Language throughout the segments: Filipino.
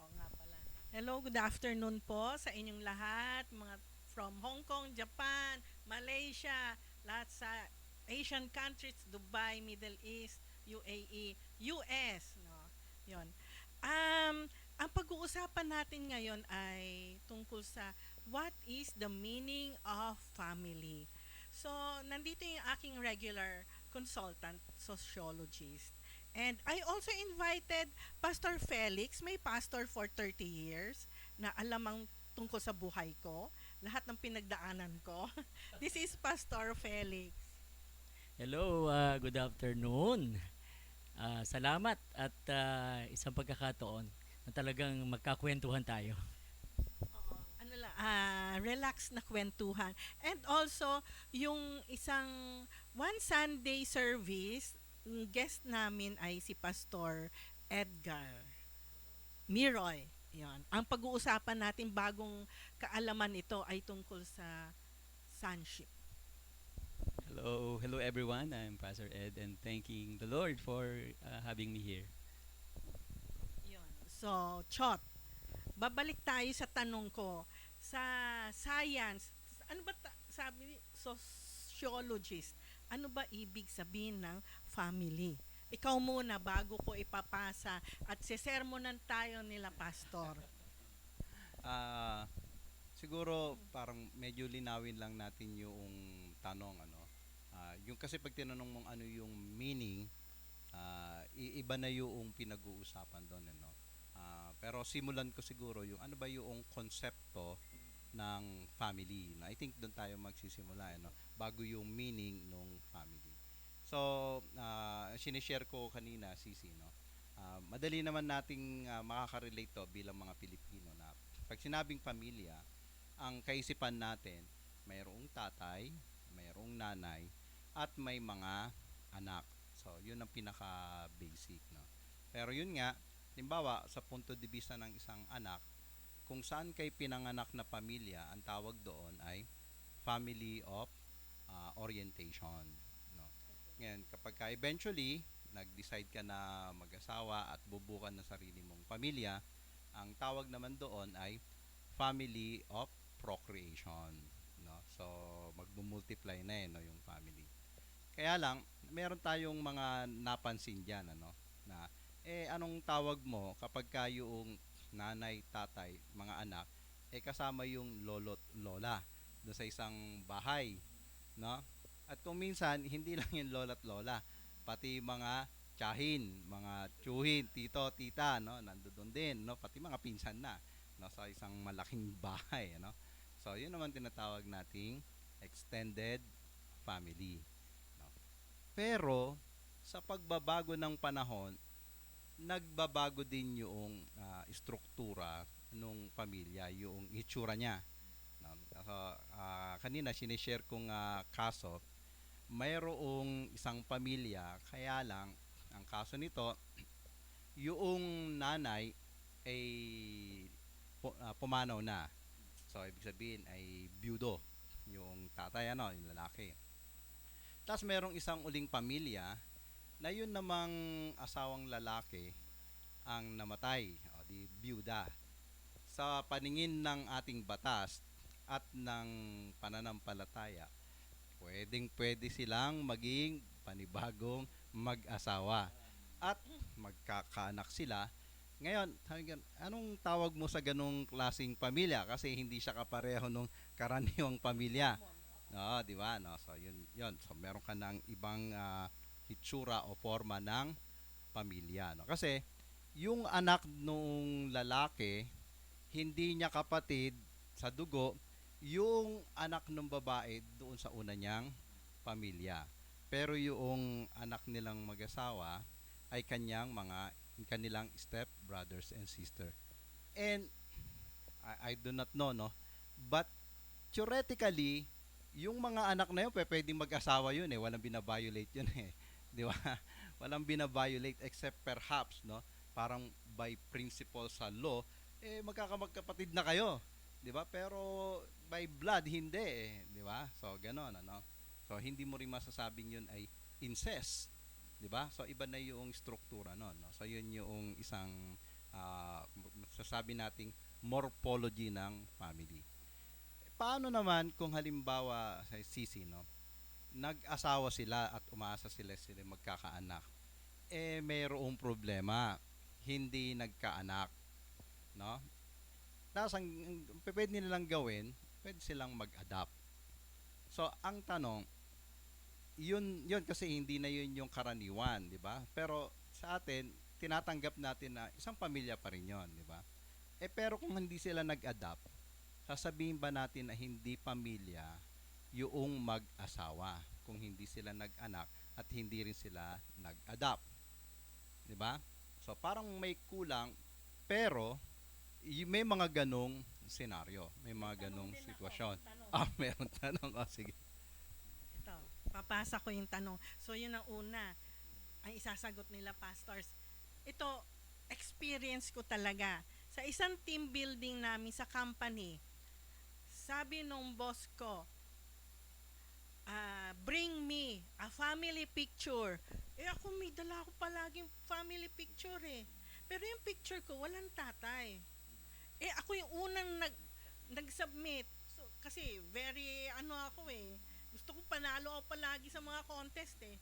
Oo nga pala. Hello, good afternoon po sa inyong lahat, mga from Hong Kong, Japan, Malaysia, lahat sa Asian countries, Dubai, Middle East, UAE, US, no. 'Yon. Ang pag-uusapan natin ngayon ay tungkol sa what is the meaning of family. So, nandito yung aking regular consultant, sociologist. And I also invited Pastor Felix, may pastor for 30 years, na alam ang tungkol sa buhay ko, lahat ng pinagdaanan ko. This is Pastor Felix. Hello, good afternoon. Salamat at isang pagkakataon na talagang magkakwentuhan tayo. Oo, ano lang, relax na kwentuhan. And also, yung isang one Sunday service, guest namin ay si Pastor Edgar Miroy. Yan. Ang pag-uusapan natin bagong kaalaman ito ay tungkol sa sonship. Hello everyone. I'm Pastor Ed and thanking the Lord for having me here. Yun. So, Chot, babalik tayo sa tanong ko. Sa science, ano ba sabi ni sociologist, ano ba ibig sabihin ng family? Ikaw muna bago ko ipapasa at sesermonan tayo nila pastor. Ah, Siguro parang medyo linawin lang natin yung tanong ano. Yung kasi pag tinanong mong ano yung meaning, iba na yung pinag-uusapan doon ano. Pero simulan ko siguro yung ano ba yung konsepto ng family. No? I think doon tayo magsisimula ano, bago yung meaning ng family. So, sinishare ko kanina, Sisi, no? Madali naman nating makaka-relate to bilang mga Pilipino na pag sinabing pamilya, ang kaisipan natin, mayroong tatay, mayroong nanay, at may mga anak. So, yun ang pinaka-basic, no? Pero yun nga, limbawa, sa punto de vista ng isang anak, kung saan kay pinanganak na pamilya, ang tawag doon ay family of orientation. No? Ngayon, kapag ka eventually, nag-decide ka na mag-asawa at bubukan ng sarili mong pamilya, ang tawag naman doon ay family of procreation. No? So, magmumultiply na no, yung family. Kaya lang, meron tayong mga napansin dyan, ano, na, anong tawag mo kapag ka yung nanay, tatay, mga anak, kasama yung lolo't lola doon sa isang bahay, no? At kung minsan, hindi lang yung lola't lola, pati mga tiyahin, mga tiyuhin, tito, tita, no? Nandoon din, no? Pati mga pinsan na, no? Sa isang malaking bahay, no? So, yun naman tinatawag nating extended family, no? Pero, sa pagbabago ng panahon, nagbabago din yung struktura nung pamilya, yung itsura niya. No? So, kanina sinishare kong kaso, mayroong isang pamilya, kaya lang, ang kaso nito, yung nanay ay pumanaw na. So, ibig sabihin ay byudo, yung tatay, ano, yung lalaki. Tapos merong isang uling pamilya na yun namang asawang lalaki ang namatay, o di byuda. Sa paningin ng ating batas at ng pananampalataya, pwedeng pwede silang maging panibagong mag-asawa at magkakaanak sila. Ngayon, anong tawag mo sa ganong klasing pamilya? Kasi hindi siya kapareho nung karaniwang pamilya. No, di ba? No, so yun. So meron ka ng ibang hitsura o forma ng pamilya, no? Kasi yung anak nung lalaki, hindi niya kapatid sa dugo yung anak ng babae doon sa una niyang pamilya. Pero yung anak nilang mag-asawa ay kanilang step brothers and sister. And I do not know, no? But theoretically, yung mga anak na yun, pwedeng mag-asawa yun eh. Walang binabiolate yun eh. Di ba? Walang binabiolate except perhaps, no? Parang by principle sa law, magkakamagkapatid na kayo. Di ba? Pero by blood, hindi eh. Di ba? So, ganon, ano? So, hindi mo rin masasabing yun ay incest. Di ba? So, iba na yung struktura, no? So, yun yung isang sasabi nating morphology ng family. Paano naman kung halimbawa sa sisi, no? Nag-asawa sila at umaasa sila magkakaanak. Mayroong problema, hindi nagkaanak, no? Tapos ang pwede nilang gawin, pwede silang mag-adapt. So, ang tanong, yun kasi hindi na yun yung karaniwan, di ba? Pero sa atin, tinatanggap natin na isang pamilya pa rin yun, di ba? Pero kung hindi sila nag-adapt, sasabihin ba natin na hindi pamilya yung mag-asawa kung hindi sila nag-anak at hindi rin sila nag-adapt, di ba? So parang may kulang, pero may mga ganong senaryo, may mga ganong sitwasyon. Meron tanong. Sige. Ito, papasa ko yung tanong. So, yun ang una. Ang isasagot nila, pastors. Ito, experience ko talaga. Sa isang team building namin sa company, sabi nung boss ko, bring me a family picture. Ako may dala ko palaging family picture eh. Pero yung picture ko, walang tatay. Ako yung unang nag-submit. So, kasi very ako eh. Gusto ko panalo ako palagi sa mga contest eh.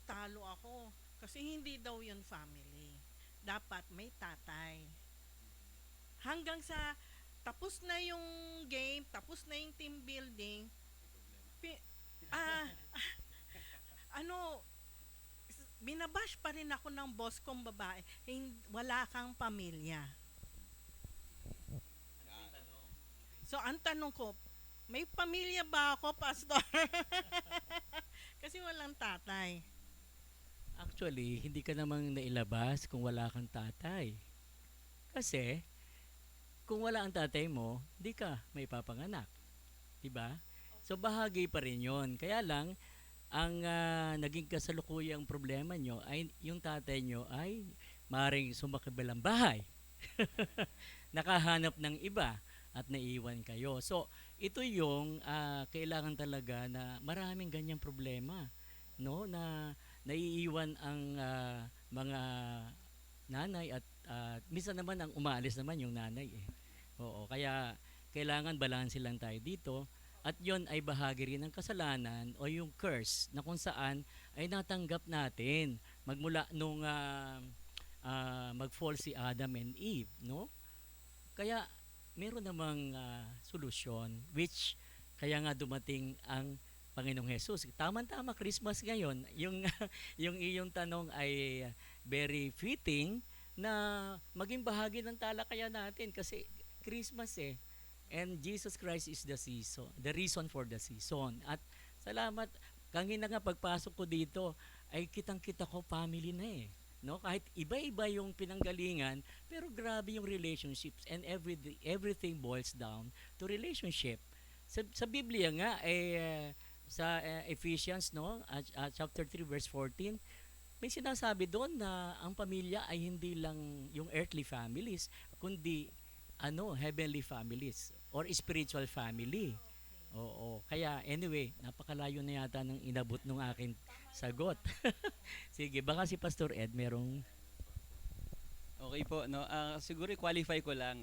Talo ako. Kasi hindi daw yun family. Dapat may tatay. Hanggang sa tapos na yung game, tapos na yung team building, binabash pa rin ako ng boss kong babae, wala kang pamilya. So, ang tanong ko, may pamilya ba ako, pastor? Kasi walang tatay. Actually, hindi ka namang nailabas kung wala kang tatay. Kasi, kung wala ang tatay mo, hindi ka may papanganak. Diba? So, bahagi pa rin yun. Kaya lang, ang naging kasalukuyang problema nyo ay yung tatay nyo ay maaaring sumakibilang bahay. Nakahanap ng iba at naiwan kayo. So, ito yung kailangan talaga na maraming ganyang problema, no? Na naiiwan ang mga nanay at minsan naman ang umaalis naman yung nanay eh. Oo, kaya kailangan balanse lang tayo dito at yon ay bahagi rin ng kasalanan o yung curse na kung saan ay natanggap natin magmula nung mag-fall si Adam and Eve, no? Kaya meron namang solusyon which kaya nga dumating ang Panginoong Jesus. Tama-tama Christmas ngayon. Yung yung iyong tanong ay very fitting na maging bahagi ng talakayan natin kasi Christmas eh. And Jesus Christ is the season, the reason for the season. At salamat, kanina nga pagpasok ko dito ay kitang-kita ko family na eh. No, kahit iba-iba yung pinanggalingan, pero grabe yung relationships and everything boils down to relationship. Sa Biblia nga sa Ephesians no, chapter 3 verse 14, may sinasabi doon na ang pamilya ay hindi lang yung earthly families, kundi heavenly families or spiritual family. Oo. Kaya anyway, napakalayo na yata ng inabot ng akin sagot. Sige, baka si Pastor Ed merong Okay po, no. Siguro i-qualify ko lang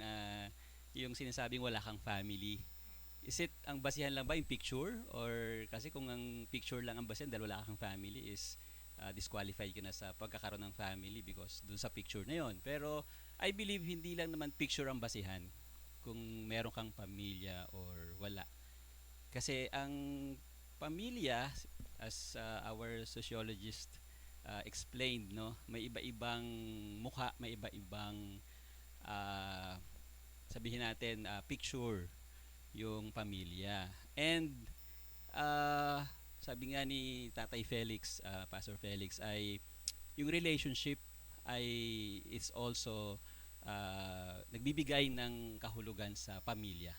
yung sinasabing wala kang family. Is it ang basihan lang ba yung picture or kasi kung ang picture lang ang basihan dahil wala kang family is disqualified ka na sa pagkakaroon ng family because dun sa picture na yon. Pero I believe hindi lang naman picture ang basihan kung meron kang pamilya or wala. Kasi ang pamilya, as our sociologist explained, no, may iba-ibang mukha, may iba-ibang sabihin natin picture yung pamilya. And sabi nga ni Tatay Felix, Pastor Felix, ay yung relationship ay is also nagbibigay ng kahulugan sa pamilya.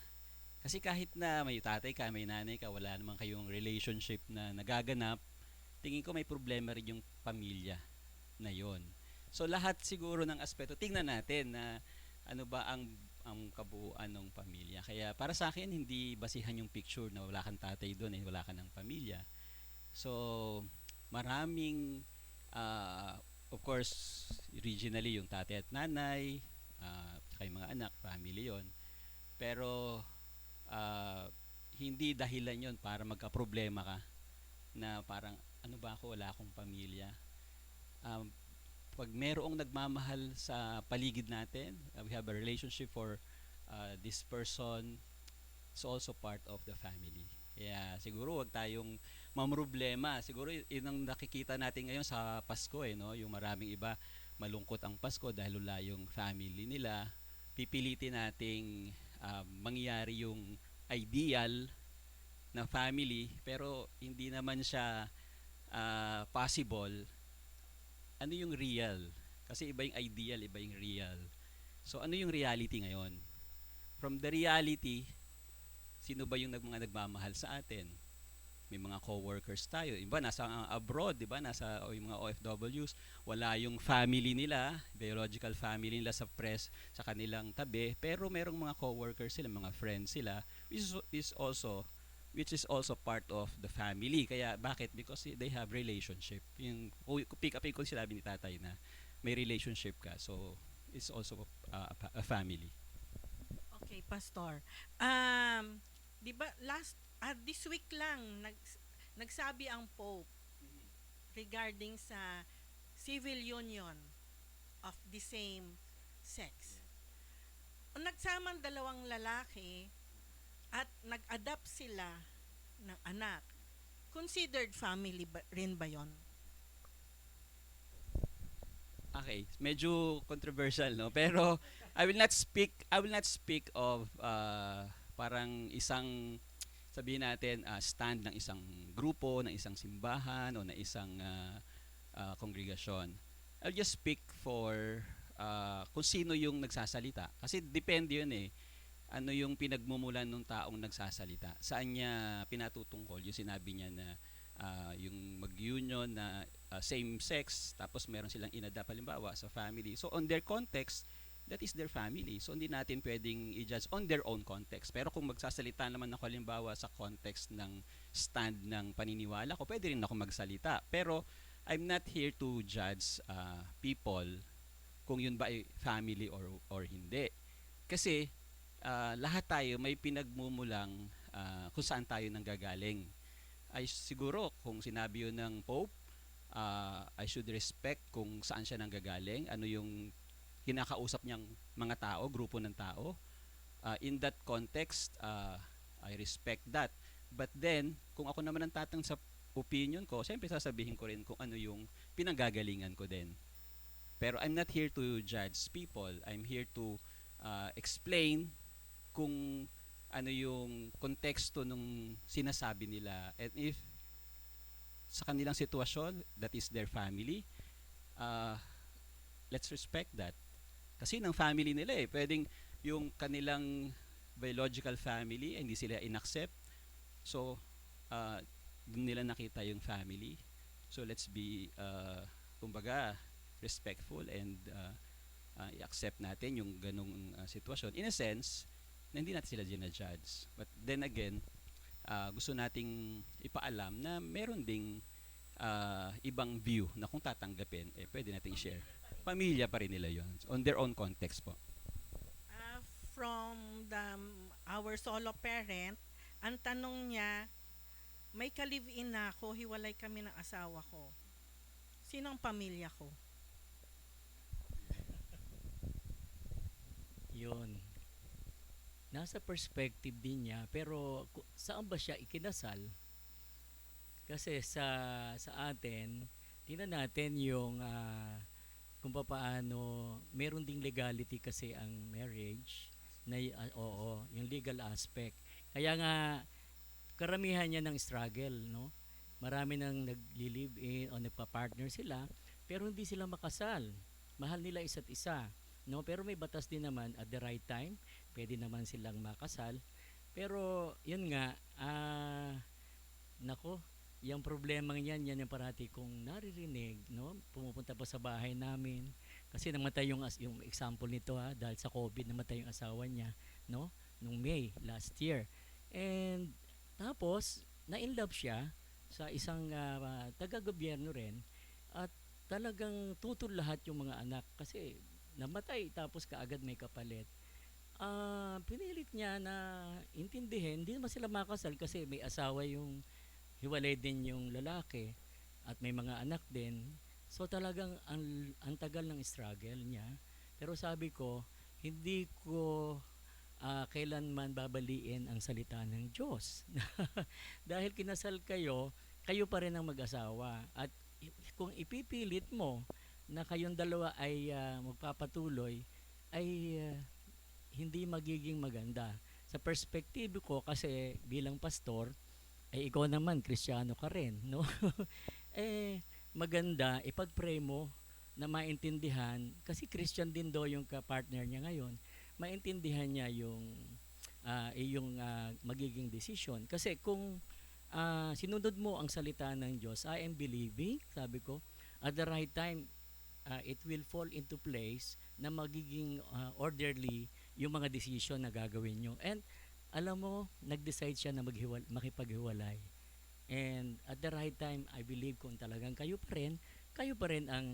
Kasi kahit na may tatay ka, may nanay ka, wala naman kayong relationship na nagaganap, tingin ko may problema rin yung pamilya na yon. So lahat siguro ng aspeto, tingnan natin na ano ba ang kabuuan ng pamilya. Kaya para sa akin, hindi basihan yung picture na wala kang tatay doon, wala ka ng pamilya. So maraming, of course, originally yung tatay at nanay, tsaka yung mga anak, family yon. Pero ah, hindi dahilan yon para magka-problema ka na parang ano ba ako, wala akong pamilya. Um, Pag merong nagmamahal sa paligid natin, we have a relationship for this person, it's also part of the family. Kaya siguro wag tayong mamroblema. Siguro yun ang nakikita natin ngayon sa Pasko no? Yung maraming iba malungkot ang Pasko dahil wala yung family nila. Pipilitin nating mangyari yung ideal na family pero hindi naman siya possible. Ano yung real? Kasi iba yung ideal, iba yung real. So ano yung reality ngayon? From the reality, sino ba yung mga nagmamahal sa atin? May mga co-workers tayo. Iba nasa abroad, 'di ba? Nasa yung mga OFWs, wala yung family nila, biological family nila sa sa kanilang tabi, pero merong mga co-workers sila, mga friends sila, which is also part of the family. Kaya bakit? Because they have relationship. Yung pick up yung sinabi ni tatay na may relationship ka. So it's also a family. Okay, Pastor. 'Di ba this week lang nagsabi ang Pope regarding sa civil union of the same sex. Nagsamang dalawang lalaki at nag-adapt sila ng anak. Considered family rin ba 'yon? Okay, medyo controversial no, pero I will not speak of parang isang sabihin natin stand ng isang grupo, ng isang simbahan o ng isang kongregasyon. I'll just speak for kung sino yung nagsasalita. Kasi depende yun eh. Ano yung pinagmumulan ng taong nagsasalita. Saan niya pinatutungkol yung sinabi niya na yung mag-union na same sex tapos meron silang inadapt halimbawa sa family. So on their context, that is their family. So hindi natin pwedeng i-judge on their own context. Pero kung magsasalita naman ako halimbawa sa context ng stand ng paniniwala ko, pwede rin ako magsalita. Pero I'm not here to judge people kung yun ba ay family or hindi. Kasi lahat tayo may pinagmumulang kung saan tayo nanggagaling. Ay siguro kung sinabi yun ng Pope, I should respect kung saan siya nanggagaling, ano yung kinakausap niyang mga tao, grupo ng tao. In that context, I respect that. But then, kung ako naman ang tatang sa opinion ko, siyempre sasabihin ko rin kung ano yung pinanggagalingan ko din. Pero I'm not here to judge people. I'm here to explain kung ano yung konteksto nung sinasabi nila. And if sa kanilang sitwasyon, that is their family, let's respect that. Kasi ng family nila eh, pwedeng yung kanilang biological family, hindi sila inaccept. So, dun nila nakita yung family. So, let's be, kumbaga, respectful and i-accept natin yung ganong sitwasyon. In a sense, na hindi natin sila ginajudge. But then again, gusto nating ipaalam na meron ding ibang view na kung tatanggapin, pwede nating i-share. Pamilya pa rin nila yon on their own context po. From our solo parent, ang tanong niya, may ka-live-in na ako, hiwalay kami ng asawa ko. Sino ang pamilya ko? Yun. Nasa perspective din niya, pero saan ba siya ikinasal? Kasi sa atin, tingnan natin yung kung paano, meron ding legality kasi ang marriage, na oo, yung legal aspect. Kaya nga, karamihan niya ng struggle, no? Marami nang nagli-live in o nagpa-partner sila, pero hindi sila makasal. Mahal nila isa't isa, no? Pero may batas din naman at the right time, pwede naman silang makasal. Pero yun nga, nako, yung problemang yan yung parati kong naririnig, no? Pumupunta pa sa bahay namin kasi namatay yung example nito dahil sa COVID namatay yung asawa niya, no? Nung May last year. And tapos na-in love siya sa isang taga-gobyerno rin at talagang tutol lahat yung mga anak kasi namatay tapos kaagad may kapalit. Pinilit niya na intindihin, hindi naman sila makasal kasi may asawa yung hiwalay din yung lalaki at may mga anak din. So talagang ang tagal ng struggle niya. Pero sabi ko, hindi ko kailanman babaliin ang salita ng Diyos. Dahil kinasal kayo, kayo pa rin ang mag-asawa. At kung ipipilit mo na kayong dalawa ay magpapatuloy, ay hindi magiging maganda. Sa perspektibo ko, kasi bilang pastor, ay ikaw naman, Kristiyano ka rin, no? Maganda, ipag-pray mo na maintindihan, kasi Christian din daw yung ka-partner niya ngayon, maintindihan niya yung magiging decision. Kasi kung sinunod mo ang salita ng Diyos, I am believing, sabi ko, at the right time, it will fall into place na magiging orderly yung mga decision na gagawin nyo. And alam mo, nag-decide siya na makipaghiwalay. And at the right time, I believe kung talagang kayo pa rin ang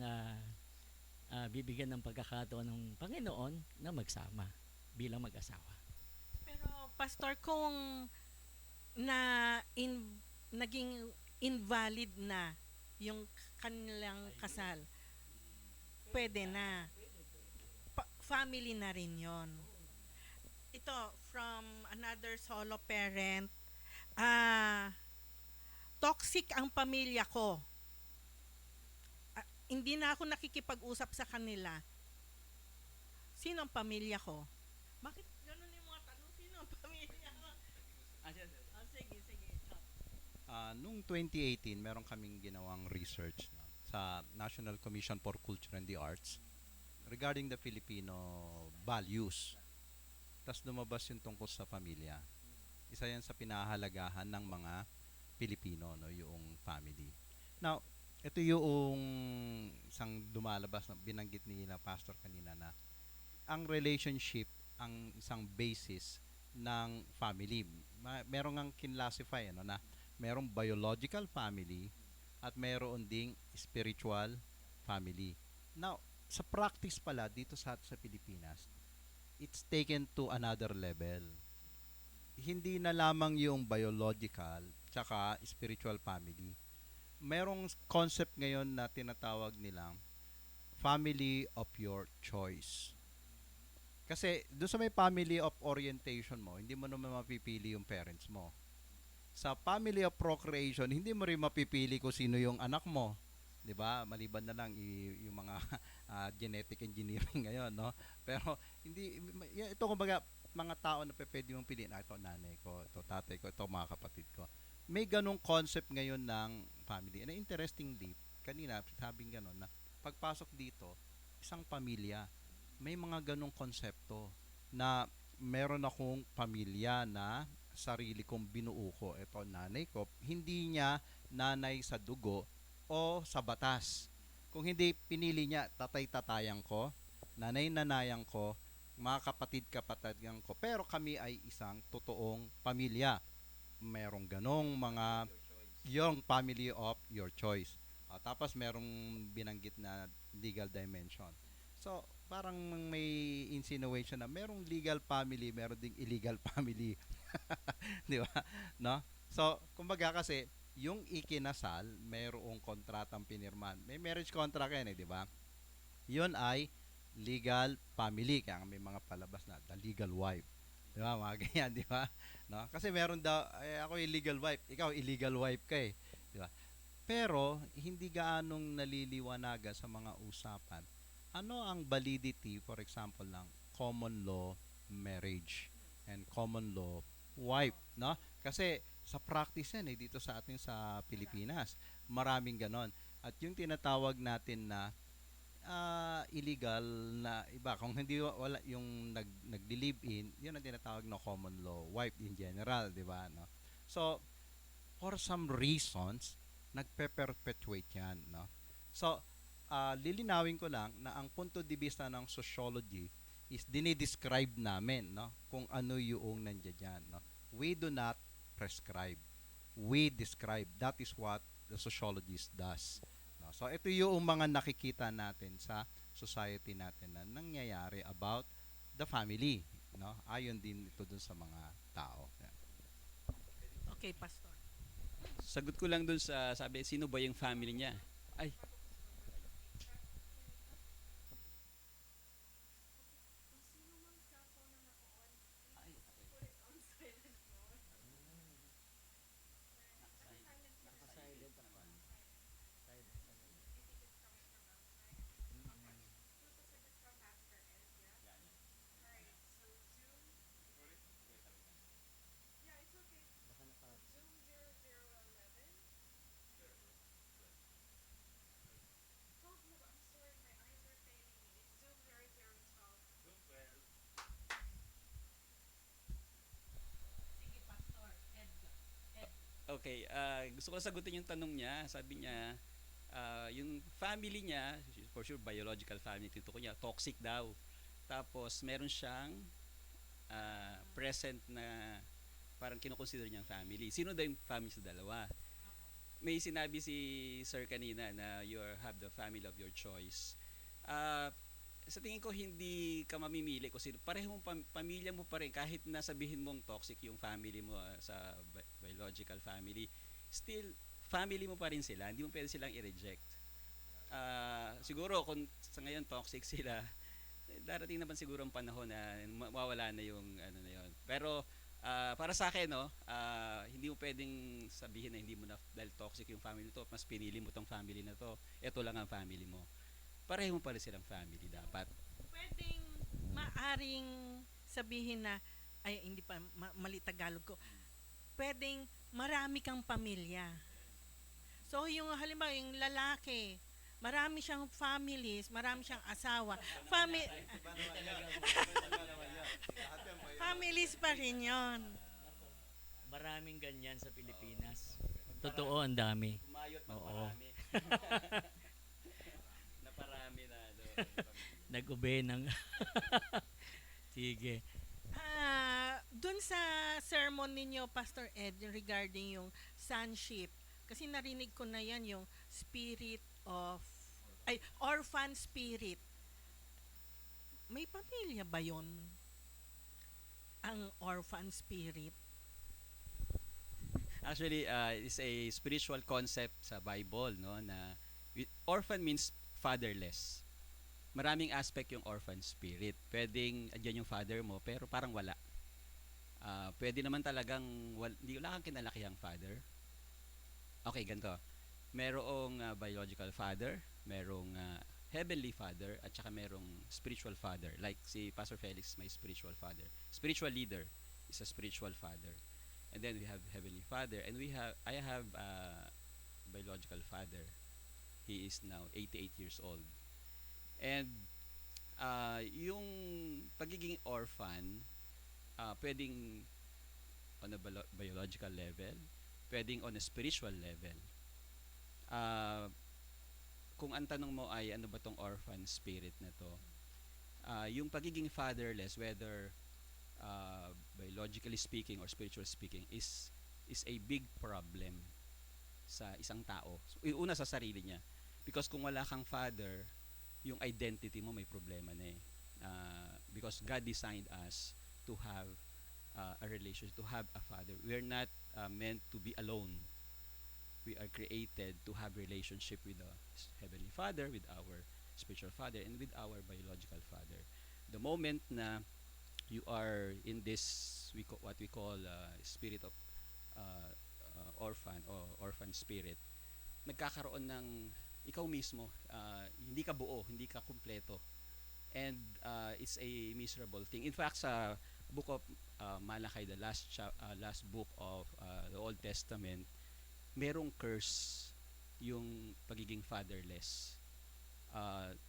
bibigyan ng pagkakataon ng Panginoon na magsama bilang mag-asawa. Pero pastor, kung naging invalid na yung kanilang kasal, pwede na. Family na rin yon. Ito, from another solo parent, toxic ang pamilya ko. Hindi na ako nakikipag-usap sa kanila. Sino ang pamilya ko? Bakit ganun yung mga tanong? Sino ang pamilya ko? Sige. Noong 2018, meron kaming ginawang research no, sa National Commission for Culture and the Arts regarding the Filipino values. Tapos lumabas yung tungkol sa pamilya. Isa yan sa pinahahalagahan ng mga Pilipino, no, yung family. Now, ito yung isang lumalabas na binanggit ni na pastor kanina na ang relationship ang isang basis ng family. Merong ang kinlassify ano, na merong biological family at meron ding spiritual family. Now, sa practice pala dito sa Pilipinas, it's taken to another level. Hindi na lamang yung biological tsaka spiritual family. Merong concept ngayon na tinatawag nilang family of your choice. Kasi doon sa may family of orientation mo, hindi mo naman mapipili yung parents mo. Sa family of procreation, hindi mo rin mapipili kung sino yung anak mo. 'Di ba? Maliban na lang yung mga genetic engineering ngayon, no? Pero hindi ito kumbaga mga tao na pwede mong piliin, ito nanay ko, ito tatay ko, ito mga kapatid ko. May ganong concept ngayon ng family. And interestingly, kanina sabing ganon na pagpasok dito, isang pamilya, may mga ganong konsepto na meron akong pamilya na sarili kong binuo ko. Ito nanay ko, hindi niya nanay sa dugo o sa batas. Kung hindi pinili niya, tatay-tatayan ko, nanay-nanayan ko, mga kapatid-kapatidan ko. Pero kami ay isang totoong pamilya. Merong ganong mga yung family of your choice. Tapos merong binanggit na legal dimension. So, parang may insinuation na merong legal family, meron ding illegal family. Di ba? No? So, kumbaga kasi, yung ikinasal, mayroong kontratang pinirman. May marriage contract yan di ba? Yun ay legal family. Kaya may mga palabas na, the legal wife. Di ba? Mga ganyan, di ba? No? Kasi meron daw, ako illegal wife, ikaw illegal wife ka Di ba? Pero, hindi gaanong naliliwanaga sa mga usapan. Ano ang validity, for example, ng common law marriage and common law wife, no? Kasi sa practice yan dito sa atin sa Pilipinas. Maraming ganon. At yung tinatawag natin na illegal na iba, kung hindi wala yung nag-live in, yun ang tinatawag na common law wife in general, di ba? No? So, for some reasons, nagpe-perpetuate yan, no? So, lilinawin ko lang na ang punto de vista ng sociology is dinidescribe namin, no? Kung ano yung nandiyan dyan, no? We do not prescribe. We describe. That is what the sociologist does. No? So, ito yung mga nakikita natin sa society natin na nangyayari about the family, no? Ayon din ito dun sa mga tao. Yan. Okay, Pastor. Sagot ko lang dun sa sabi, sino ba yung family niya? Ay, okay, gusto ko lang sagutin yung tanong niya. Sabi niya, yung family niya, for sure biological family, tito ko niya, toxic daw. Tapos meron siyang present na parang kinukonsider niyang family. Sino daw yung family sa dalawa? May sinabi si Sir kanina na have the family of your choice. Sa tingin ko hindi ka mamimili kung sino. Parehong pamilya mo pa rin kahit na sabihin mong toxic yung family mo sa biological family. Still, family mo pa rin sila. Hindi mo pwede silang i-reject. Siguro kung sa ngayon toxic sila, darating naman siguro ang panahon na mawawala na yung ano na yun. Pero para sa akin, no, hindi mo pwedeng sabihin na hindi mo na dahil toxic yung family to, mas pinili mo tong family na to, ito lang ang family mo. Pareho mo pa rin silang family dapat. Pwedeng maaring sabihin na, ay hindi pa, mali Tagalog ko, pwedeng marami kang pamilya. So yung halimbawa yung lalaki, marami siyang families, marami siyang asawa. Families pa rin yun. Maraming ganyan sa Pilipinas. Totoo, ang dami. Kumayot na Oo. parami. Naparami na doon. Nag-ube ng... Sige. Dun sa sermon ninyo, Pastor Ed, regarding yung sonship, kasi narinig ko na yan, yung orphan spirit. May pamilya ba yon? Ang orphan spirit? Actually, it's a spiritual concept sa Bible, no, na orphan means fatherless. Maraming aspect yung orphan spirit. Pwedeng andyan yung father mo pero parang wala. Pwede naman talagang hindi wala kang kinalakihang father. Okay, ganito. Merong biological father, merong heavenly father, at saka merong spiritual father. Like si Pastor Felix, my spiritual father. Spiritual leader is a spiritual father. And then we have heavenly father, and I have biological father. He is now 88 years old. And yung pagiging orphan, pwedeng on a biological level, pwedeng on a spiritual level. Kung ang tanong mo ay ano ba tong orphan spirit na to, yung pagiging fatherless, whether biologically speaking or spiritually speaking, is a big problem sa isang tao. Una sa sarili niya. Because kung wala kang father, yung identity mo may problema na eh. Because God designed us to have a relationship, to have a father. We're not meant to be alone. We are created to have relationship with the Heavenly Father, with our spiritual father, and with our biological father. The moment na you are in this what we call spirit of orphan or orphan spirit, nagkakaroon ng ikaw mismo, hindi ka buo, hindi ka kumpleto, and it's a miserable thing. In fact, sa book of Malachi, the last book of the Old Testament, merong curse yung pagiging fatherless.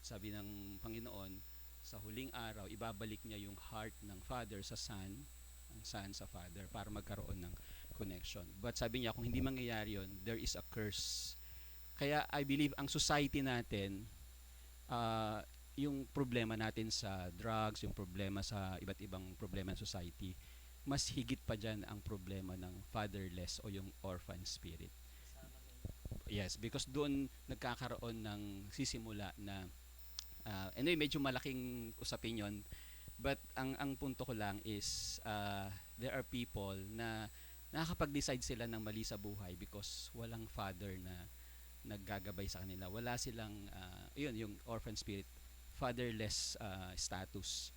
Sabi ng Panginoon, sa huling araw, ibabalik niya yung heart ng father sa son, ang son sa father, para magkaroon ng connection. But sabi niya, kung hindi mangyayari yun, there is a curse. Kaya I believe ang society natin, yung problema natin sa drugs, yung problema sa iba't ibang problema ng society, mas higit pa dyan ang problema ng fatherless o yung orphan spirit. Yes, because doon nagkakaroon ng sisimula na Anyway, medyo malaking usapin yon. But ang punto ko lang is there are people na nakakapag-decide sila ng mali sa buhay because walang father na naggagabay sa kanila. Wala silang, yun, yung orphan spirit, fatherless status.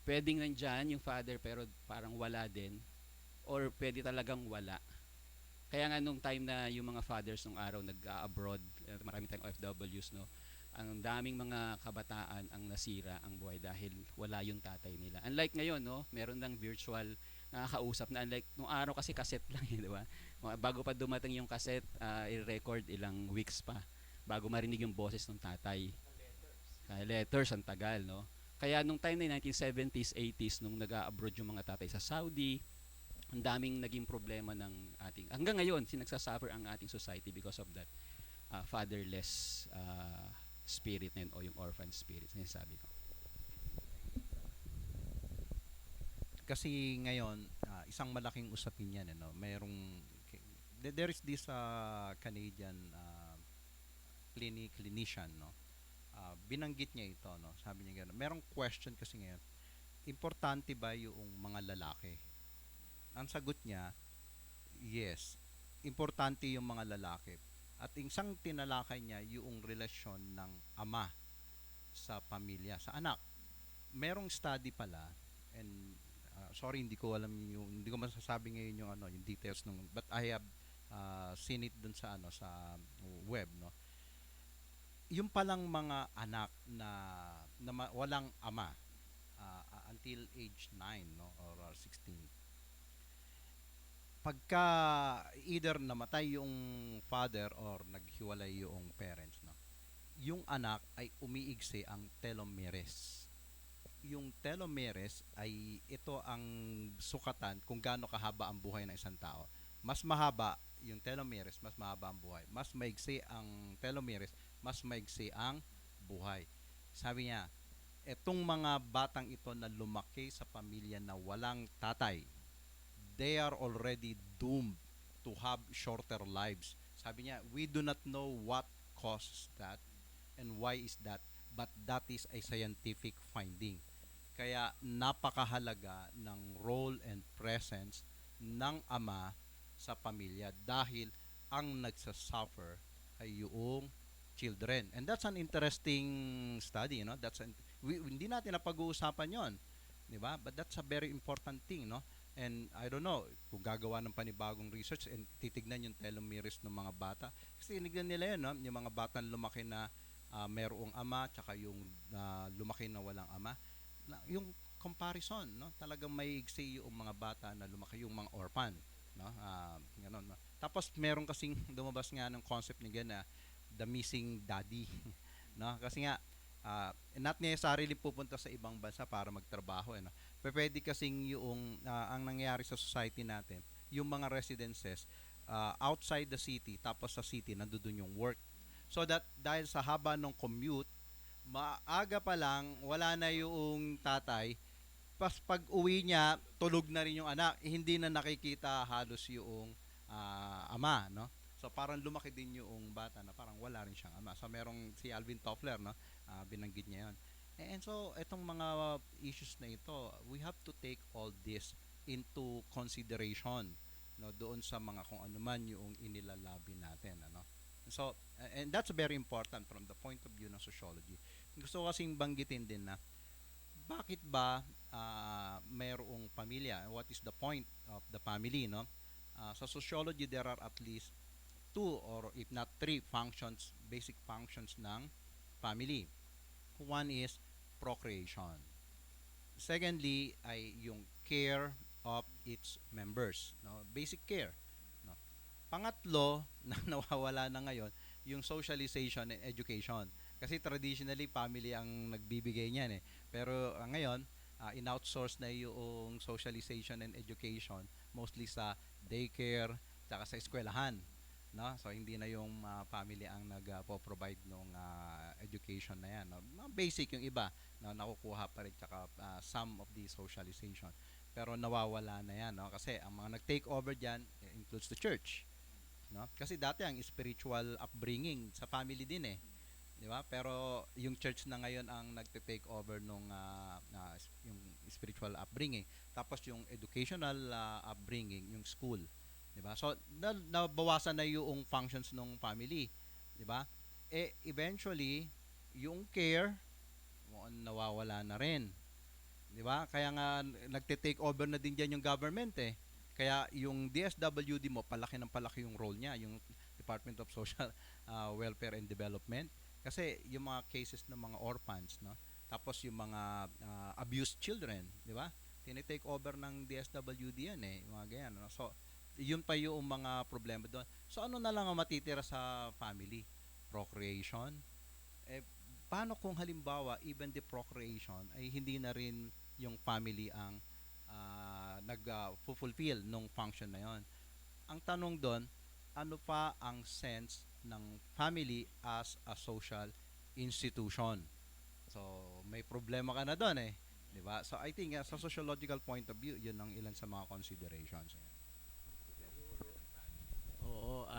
Pwedeng nandyan yung father pero parang wala din, or pwede talagang wala. Kaya nga nung time na yung mga fathers nung araw nag-abroad, marami tayong OFWs, no? Ang daming mga kabataan ang nasira ang buhay dahil wala yung tatay nila. Unlike ngayon, no? Meron ng virtual nakakausap na, unlike nung araw kasi cassette lang, di ba? Bago pa dumating yung cassette, i-record ilang weeks pa bago marinig yung boses ng tatay. Letters, ang tagal, no? Kaya nung time na 1970s, 80s, nung nag-abroad yung mga tatay sa Saudi, ang daming naging problema ng ating, hanggang ngayon, sinagsasuffer ang ating society because of that fatherless spirit na yun, o yung orphan spirit, sinasabi ko. Kasi ngayon, isang malaking usapin yan, ano, there is this Canadian clinician, no? Binanggit niya ito, no? Sabi niya gano'n. Merong question kasi ngayon, importante ba yung mga lalaki? Ang sagot niya, yes. Importante yung mga lalaki. At isang tinalakay niya yung relasyon ng ama sa pamilya, sa anak. Merong study pala, and sorry, hindi ko alam yung, hindi ko masasabi ngayon yung yung details nung, but I have seen it dun sa sa web, no. Yung palang mga anak na walang ama until age 9, no, or 16, pagka either namatay yung father or naghiwalay yung parents, no, yung anak ay umiigsi ang telomeres. Yung telomeres ay ito ang sukatan kung gaano kahaba ang buhay ng isang tao. Mas mahaba yung telomeres, mas mahaba ang buhay. Mas maigsi ang telomeres, mas maigsi ang buhay. Sabi niya, etong mga batang ito na lumaki sa pamilya na walang tatay, they are already doomed to have shorter lives. Sabi niya, we do not know what causes that and why is that, but that is a scientific finding. Kaya napakahalaga ng role and presence ng ama sa pamilya dahil ang nagsasuffer ay yung children. And that's an interesting study, no? Hindi natin napag-uusapan 'yon, 'di ba? But that's a very important thing, no? And I don't know kung gagawa ng panibagong research and titignan yung telomeres ng mga bata. Kasi tinignan nila 'yun, no? Yung mga batang lumaki na mayroong ama tsaka yung lumaki na walang ama. Yung comparison, no? Talagang may iksi yung mga bata na lumaki, yung mga orphan, no? Ganun, no? Tapos meron kasing lumabas nga ng concept ni na the missing daddy, no? Kasi nga not necessarily pupunta sa ibang bansa para magtrabaho, no? Pwede kasing yung ang nangyayari sa society natin, yung mga residences outside the city, tapos sa city nandoon yung work. So that dahil sa haba ng commute, maaga pa lang wala na yung tatay, pas pag uwi niya tulog na rin yung anak, hindi na nakikita halos yung ama, no? So parang lumaki din yung bata na parang wala rin siyang ama. So merong si Alvin Toffler, no, binanggit niya 'yon. And so itong mga issues na ito, we have to take all this into consideration, no, doon sa mga kung ano man yung inilalabi natin, ano. So and that's very important from the point of view ng sociology. Gusto ko kasing banggitin din na bakit ba mayroong pamilya? What is the point of the family, no? Sa sociology, there are at least 2 or if not 3 functions, basic functions ng family. One is procreation. Secondly, ay yung care of its members, no? Basic care, no? Pangatlo, na nawawala na ngayon, yung socialization and education. Kasi traditionally, family ang nagbibigay niyan eh. Pero ngayon, in-outsource na yung socialization and education mostly sa daycare tsaka sa eskwelahan, no? So hindi na yung family ang nagpo-provide ng education na yan, no? Basic yung iba, no, nakukuha pa rin tsaka some of the socialization. Pero nawawala na yan, no? Kasi ang mga nag-take over diyan includes the church, no? Kasi dati ang spiritual upbringing sa family din eh. di ba? Pero yung church na ngayon ang nagte-take over nung yung spiritual upbringing. Tapos yung educational upbringing, yung school, di ba? So nabawasan na yung functions ng family, di ba? Eventually yung care nawawala na rin. 'Di ba? Kaya nga nagte-take over na din diyan yung government eh. Kaya yung DSWD mo palaki ng palaki yung role niya, yung Department of Social Welfare and Development kasi yung mga cases ng mga orphans, no? Tapos yung mga abused children, 'di ba? Tini-take over ng DSWD yan eh, yung mga ganyan, no? So yun pa yung mga problema doon. So ano na lang ang matitira sa family? Procreation. Paano kung halimbawa even the procreation ay hindi na rin yung family ang nag-fulfill nung function na yon? Ang tanong doon, ano pa ang sense ng family as a social institution? So may problema ka na doon eh, 'di ba? So I think sa sociological point of view, yun ang ilan sa mga considerations. Oo,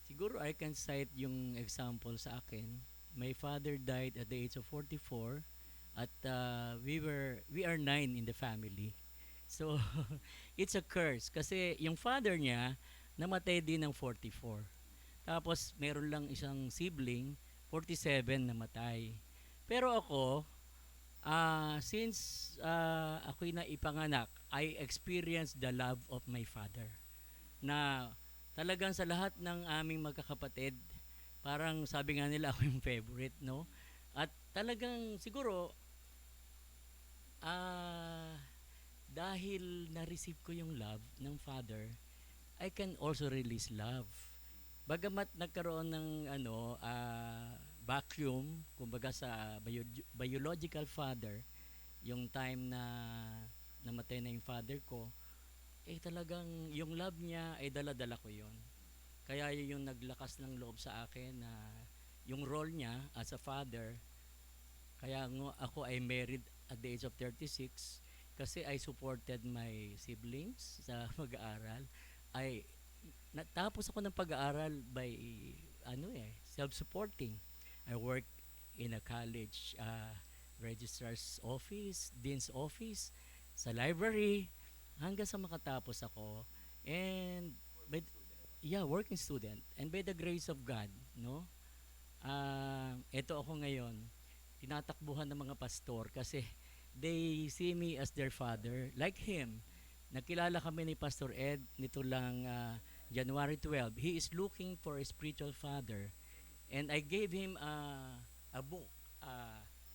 siguro I can cite yung example sa akin. My father died at the age of 44 at we are 9 in the family. So it's a curse kasi yung father niya namatay din ng 44. Tapos meron lang isang sibling, 47 namatay. Pero ako, since ako'y naipanganak, I experienced the love of my father. Na talagang sa lahat ng aming magkakapatid, parang sabi nga nila ako yung favorite, no? At talagang siguro, dahil na-receive ko yung love ng father, I can also release love. Bagamat nagkaroon ng vacuum, kumbaga sa biological father, yung time na namatay na yung father ko, talagang yung love niya ay dala-dala ko yon. Kaya yun yung naglakas ng loob sa akin na yung role niya as a father. Kaya ako ay married at the age of 36 kasi I supported my siblings sa pag-aaral. Natapos ako ng pag-aaral by self-supporting. I work in a college registrar's office, dean's office, sa library, hanggang sa makatapos ako. And working student. And by the grace of God, no? Eto ako ngayon, tinatakbuhan ng mga pastor kasi they see me as their father, like him. Nakilala kami ni Pastor Ed nito lang January 12. He is looking for a spiritual father. And I gave him a book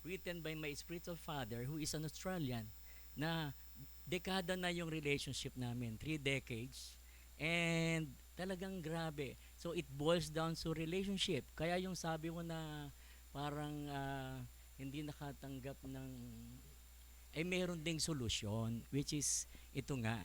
written by my spiritual father who is an Australian na dekada na yung relationship namin, 3 decades. And talagang grabe. So it boils down to relationship. Kaya yung sabi mo na parang hindi nakatanggap ng meron ding solusyon, which is ito nga,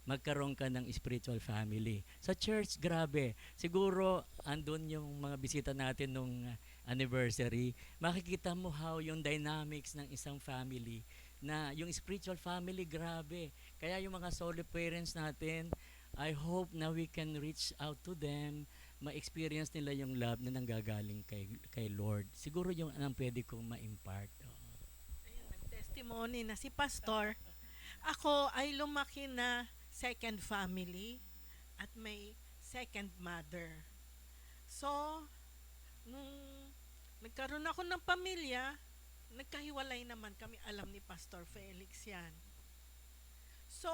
magkaroon ka ng spiritual family. Sa church, grabe. Siguro, andun yung mga bisita natin nung anniversary. Makikita mo how yung dynamics ng isang family, na yung spiritual family, grabe. Kaya yung mga solo parents natin, I hope na we can reach out to them, ma-experience nila yung love na nanggagaling kay Lord. Siguro yung anong pwede kong ma-impart. Ayun, nag-testimony na si Pastor. Ako ay lumaki na second family at may second mother. So, nung nagkaroon ako ng pamilya, nagkahiwalay naman kami, alam ni Pastor Felix yan. So,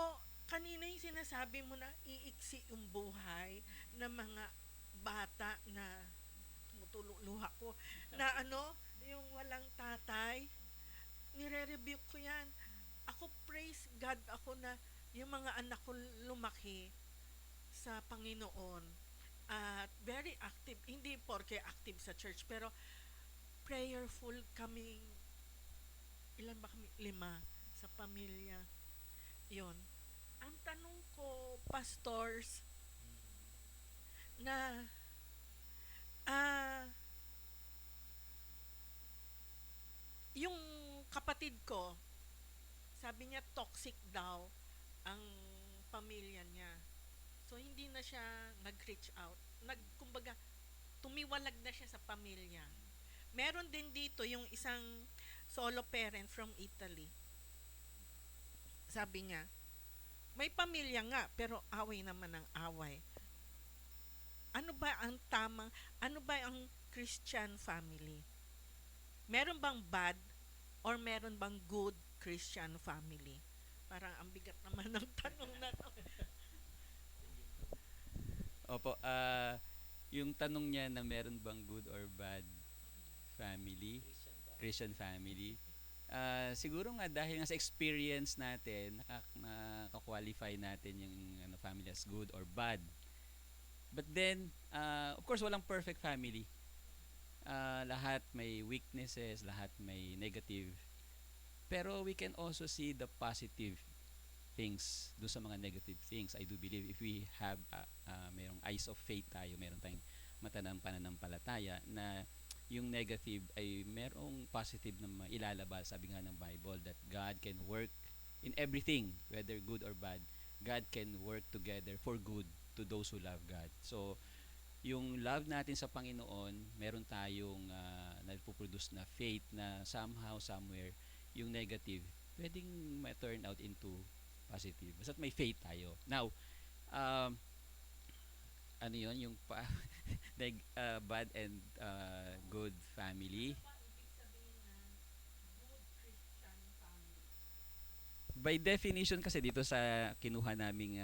kanina yung sinasabi mo na iiksi yung buhay ng mga bata na tumutuluha ko, na yung walang tatay, nire-rebuke ko yan. Ako, praise God ako na yung mga anak ko lumaki sa Panginoon at very active, hindi porke active sa church, pero prayerful kaming, ilan ba kami? 5 sa pamilya. Yon. Ang tanong ko, pastors, na yung kapatid ko, sabi niya toxic daw ang pamilya niya. So hindi na siya nag-reach out. Kumbaga tumiwalag na siya sa pamilya. Meron din dito yung isang solo parent from Italy. Sabi niya, may pamilya nga, pero away naman ang away. Ano ba ang tamang, ano ba ang Christian family? Meron bang bad or meron bang good Christian family? Parang ang bigat naman ng tanong na to. Opo, yung tanong niya na meron bang good or bad family, Christian family. Siguro nga dahil nga sa experience natin, naka-qualify natin yung ano, family as good or bad. But then, of course, walang perfect family. Lahat may weaknesses, lahat may negative. Pero we can also see the positive things do sa mga negative things. I do believe if we have mayroong eyes of faith tayo, meron tayong mata ng pananampalataya na yung negative ay merong positive na mailalabas. Sabi nga ng Bible that God can work in everything, whether good or bad. God can work together for good to those who love God. So, yung love natin sa Panginoon, meron tayong nagpo-produce na faith na somehow, somewhere, yung negative, pwedeng ma-turn out into positive. Basta't may faith tayo. Now, ano yun? Yung bad and good family. By definition kasi dito sa kinuha naming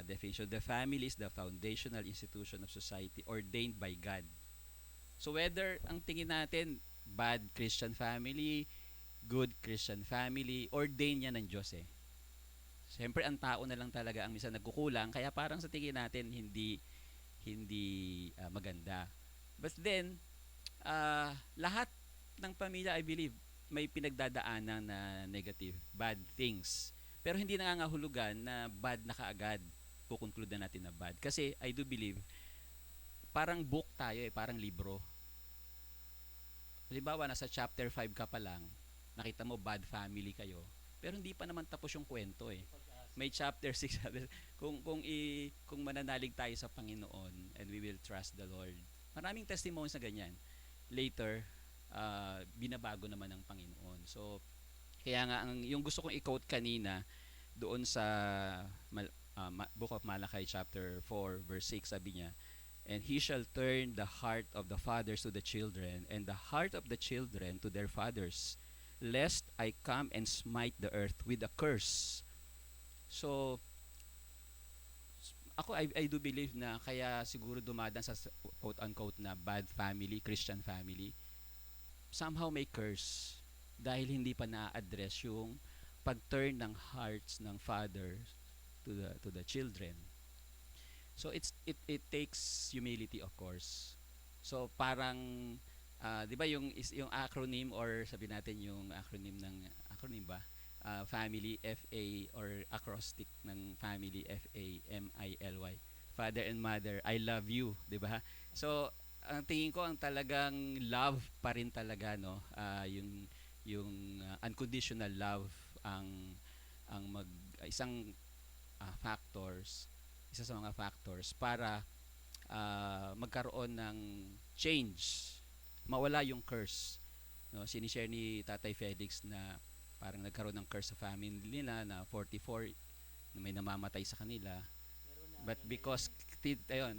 definition, the family is the foundational institution of society ordained by God. So whether ang tingin natin bad Christian family, good Christian family, ordained yan ng Diyos eh. Siyempre ang tao na lang talaga ang minsan nagkukulang, kaya parang sa tingin natin hindi maganda. But then lahat ng pamilya, I believe, may pinagdadaanan na negative, bad things. Pero hindi nangangahulugan na bad na kaagad. Kukonklude na natin na bad. Kasi I do believe, parang book tayo eh, parang libro. Halimbawa, nasa chapter 5 ka pa lang, nakita mo bad family kayo, pero hindi pa naman tapos yung kwento eh. May chapter 6, kung mananalig tayo sa Panginoon and we will trust the Lord. Maraming testimonies na ganyan. Later, binabago naman ng Panginoon. So, kaya nga, yung gusto kong i-quote kanina, doon sa Book of Malachi chapter 4 verse 6, sabi niya, and he shall turn the heart of the fathers to the children, and the heart of the children to their fathers, lest I come and smite the earth with a curse. So, ako, I do believe na kaya siguro dumadan sa quote-unquote na bad family, Christian family, somehow may curse dahil hindi pa na-address yung pag-turn ng hearts ng fathers to the children. So it takes humility, of course. So parang 'di ba yung acronym, or sabi natin yung acronym ba? Family, FA, or acrostic ng family, FAMILY. Father and mother, I love you, 'di ba? So ang tingin ko ang talagang love pa rin talaga, no, yung unconditional love ang isang factors, isa sa mga factors para magkaroon ng change, mawala yung curse, no. Sinishare ni Tatay Felix na parang nagkaroon ng curse sa family nila na 44 na may namamatay sa kanila, but because ayun,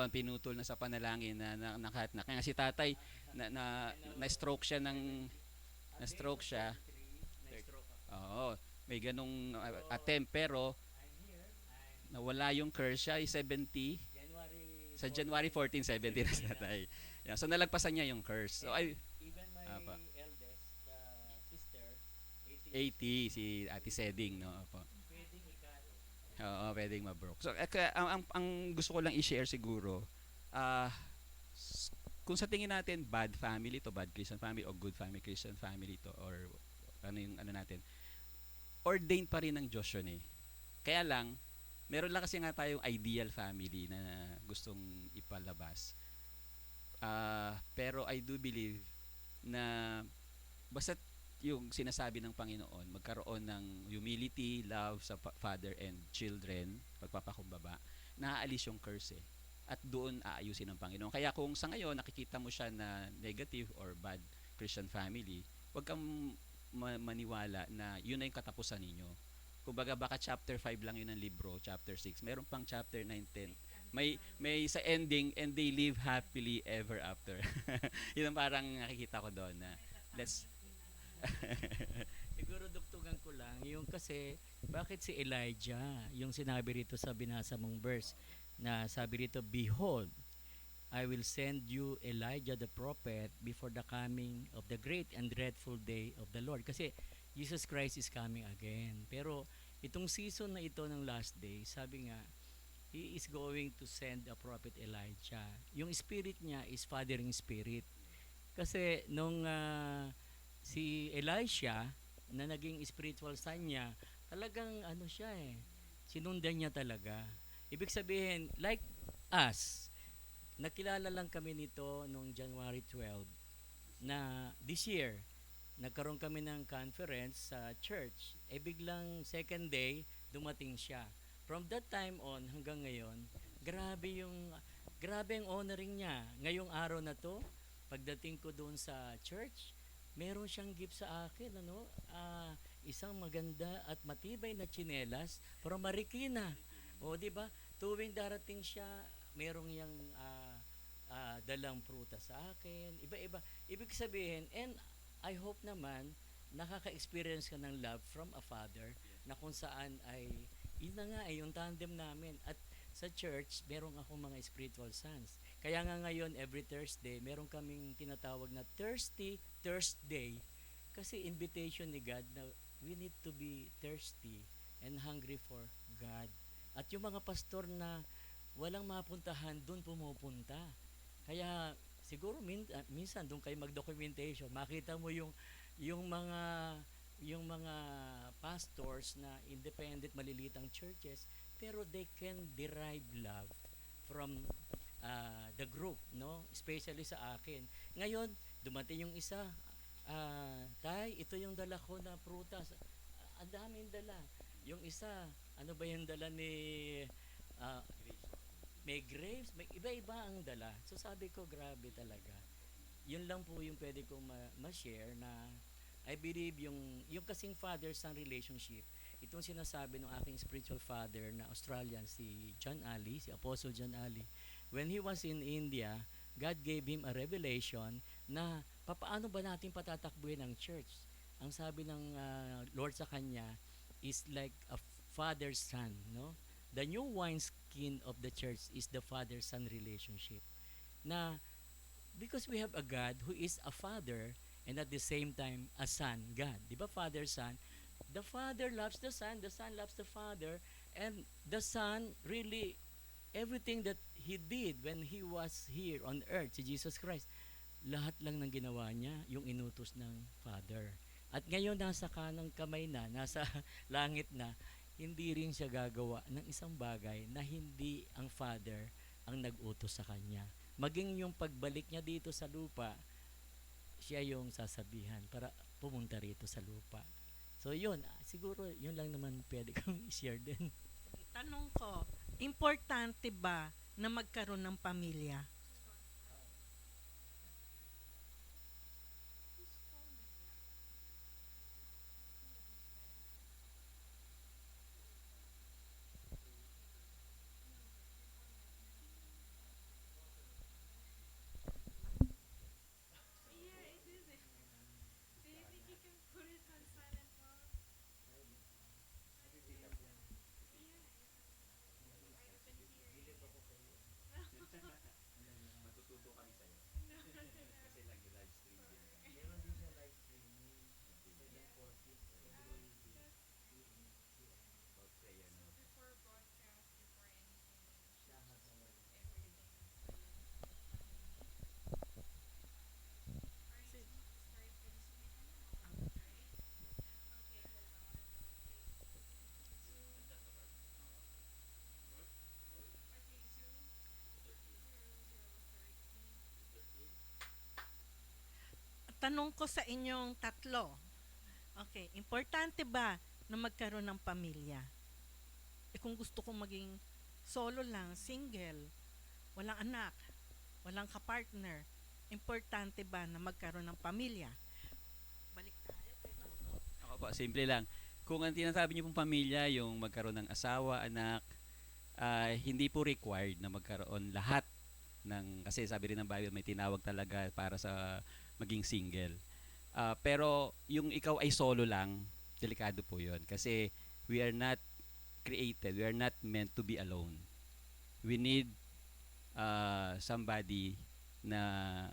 pinutol na sa panalangin na kaya si tatay na stroke siya oo, may ganong attempt, pero nawala yung curse siya, 70 sa January 14, 70 na si tatay. Yeah, so nalagpasan niya yung curse. So even my eldest sister, 80, si Ate Seding, no? Opo. pwedeng ikaro. Oo, pwedeng ma-broke. So, ang gusto ko lang i-share siguro, kung sa tingin natin, bad family to, bad Christian family, o good family, Christian family to, or ano natin, ordained pa rin ng Diyos yun eh. Kaya lang, meron lang kasi nga tayong ideal family na gustong ipalabas. Pero I do believe na basta yung sinasabi ng Panginoon, magkaroon ng humility, love sa father and children, pagpapakumbaba, naaalis yung curse eh. at doon aayusin ng Panginoon. Kaya kung sa ngayon nakikita mo siya na negative or bad Christian family, huwag kang maniwala na yun na yung katapusan ninyo. Kumbaga baka chapter 5 lang yun ng libro, chapter 6. Meron pang chapter 9, 10. May sa ending, and they live happily ever after. Yun ang parang nakikita ko doon na let's Siguro dugtugan ko lang, yung kasi, bakit si Elijah, yung sinabi rito sa binasa mong verse, na sabi rito, Behold, I will send you Elijah the prophet before the coming of the great and dreadful day of the Lord. Kasi Jesus Christ is coming again. Pero itong season na ito ng last day, sabi nga, He is going to send a prophet Elijah. Yung spirit niya is fathering spirit. Kasi nung si Elisha na naging spiritual son niya, talagang ano siya sinundan niya talaga. Ibig sabihin, like us, nakilala lang kami nito noong January 12 na this year, nagkaroon kami ng conference sa church. Biglang second day, dumating siya. From that time on hanggang ngayon, grabe ang honoring niya. Ngayong araw na to, pagdating ko doon sa church, meron siyang gift sa akin, isang maganda at matibay na tsinelas from Marikina. O, di ba? Tuwing darating siya, merong yang dalang prutas sa akin. Iba-iba. Ibig sabihin, and I hope naman, nakaka-experience ka ng love from a father na kung saan ay, yun na nga yung tandem namin. At sa church, meron akong mga spiritual sons. Kaya nga ngayon, every Thursday, meron kaming tinatawag na Thirsty Thursday. Kasi invitation ni God na we need to be thirsty and hungry for God. At yung mga pastor na walang mapuntahan, doon pumupunta. Kaya siguro minsan doon kayo mag-documentation, makita mo yung mga pastors na independent malilitang churches, pero they can derive love from the group, no? Especially sa akin. Ngayon, dumating yung isa, Tay, ito yung dala ko na prutas. Ang daming dala. Yung isa, ano ba yung dala ni may grapes, may iba-iba ang dala. So sabi ko, grabe talaga. Yun lang po yung pwede kong ma-share na I believe yung kasing father-son relationship, itong sinasabi ng aking spiritual father na Australian, si John Ali, si Apostle John Ali. When he was in India, God gave him a revelation na paano ba natin patatakbuhin ang church. Ang sabi ng Lord sa kanya is like a father's son, no? The new wineskin of the church is the father-son relationship. Na because we have a God who is a father and at the same time a son, God. Di ba father, son? The father loves the son loves the father, and the son really, everything that he did when he was here on earth, si Jesus Christ, lahat lang ng ginawa niya, yung inutos ng father. At ngayon nasa kanang kamay na, nasa langit na, hindi rin siya gagawa ng isang bagay na hindi ang father ang nag-utos sa kanya. Maging yung pagbalik niya dito sa lupa, siya yung sasabihan para pumunta rito sa lupa. So yun, siguro yun lang naman pwede kong i-share din. Tanong ko, importante ba na magkaroon ng pamilya? Tanong ko sa inyong tatlo. Okay, importante ba na magkaroon ng pamilya? Kung gusto kong maging solo lang, single, walang anak, walang kapartner, importante ba na magkaroon ng pamilya? Balik tayo kay Pastor. Ako po, simple lang. Kung ang tinasabi niyo pong pamilya, yung magkaroon ng asawa, anak, hindi po required na magkaroon lahat ng, kasi sabi rin ng Bible, may tinawag talaga para sa maging single. Pero yung ikaw ay solo lang, delikado po yun. Kasi we are not created, we are not meant to be alone. We need somebody na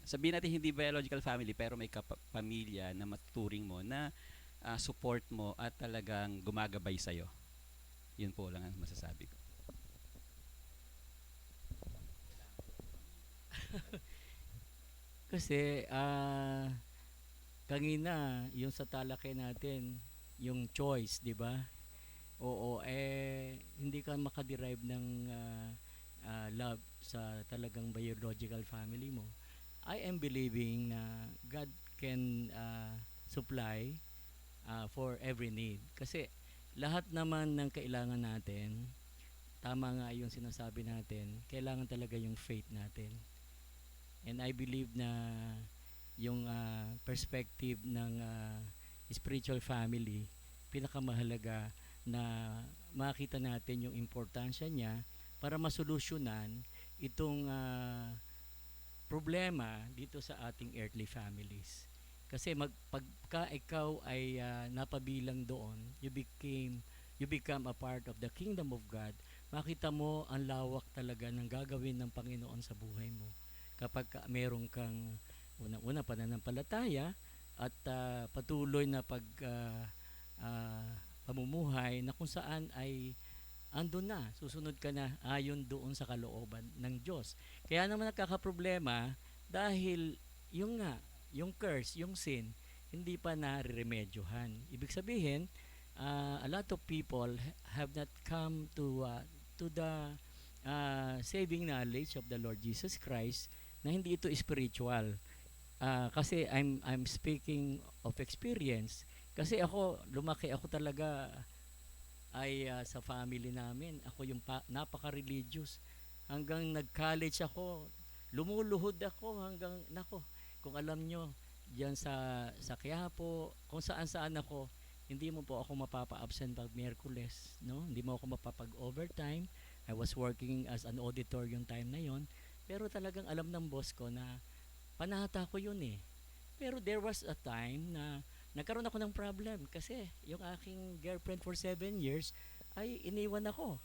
sabihin natin hindi biological family pero may pamilya na matuturing mo na support mo at talagang gumagabay sa'yo. Yun po lang ang masasabi ko. Kasi kanina yung sa talakay natin, yung choice, 'di ba? Oo, hindi ka makaderive ng love sa talagang biological family mo. I am believing na God can supply for every need. Kasi lahat naman ng kailangan natin, tama nga yung sinasabi natin, kailangan talaga yung faith natin. And I believe na yung perspective ng spiritual family, pinakamahalaga na makita natin yung importansya niya para masolusyonan itong problema dito sa ating earthly families. Kasi pagka ikaw ay napabilang doon, you become a part of the kingdom of God, makita mo ang lawak talaga ng gagawin ng Panginoon sa buhay mo. Kapag meron kang unang-una pananampalataya at patuloy na pamumuhay na kung saan ay andun na, susunod ka na ayon doon sa kalooban ng Diyos. Kaya naman nagkakaproblema dahil yung curse, yung sin, hindi pa na-remedyohan. Ibig sabihin, a lot of people have not come to the saving knowledge of the Lord Jesus Christ na hindi ito spiritual. Kasi I'm speaking of experience. Kasi lumaki ako talaga ay sa family namin. Ako yung napaka-religious. Hanggang nag-college ako, lumuluhod ako hanggang, kung alam nyo, diyan sa Quiapo, kung saan-saan ako, hindi mo po ako mapapa-absent pag Miyerkules, no? Hindi mo ako mapapag-overtime. I was working as an auditor yung time na yon. Pero talagang alam ng boss ko na panata ko yun eh. Pero there was a time na nagkaroon ako ng problem kasi yung aking girlfriend for 7 years ay iniwan ako.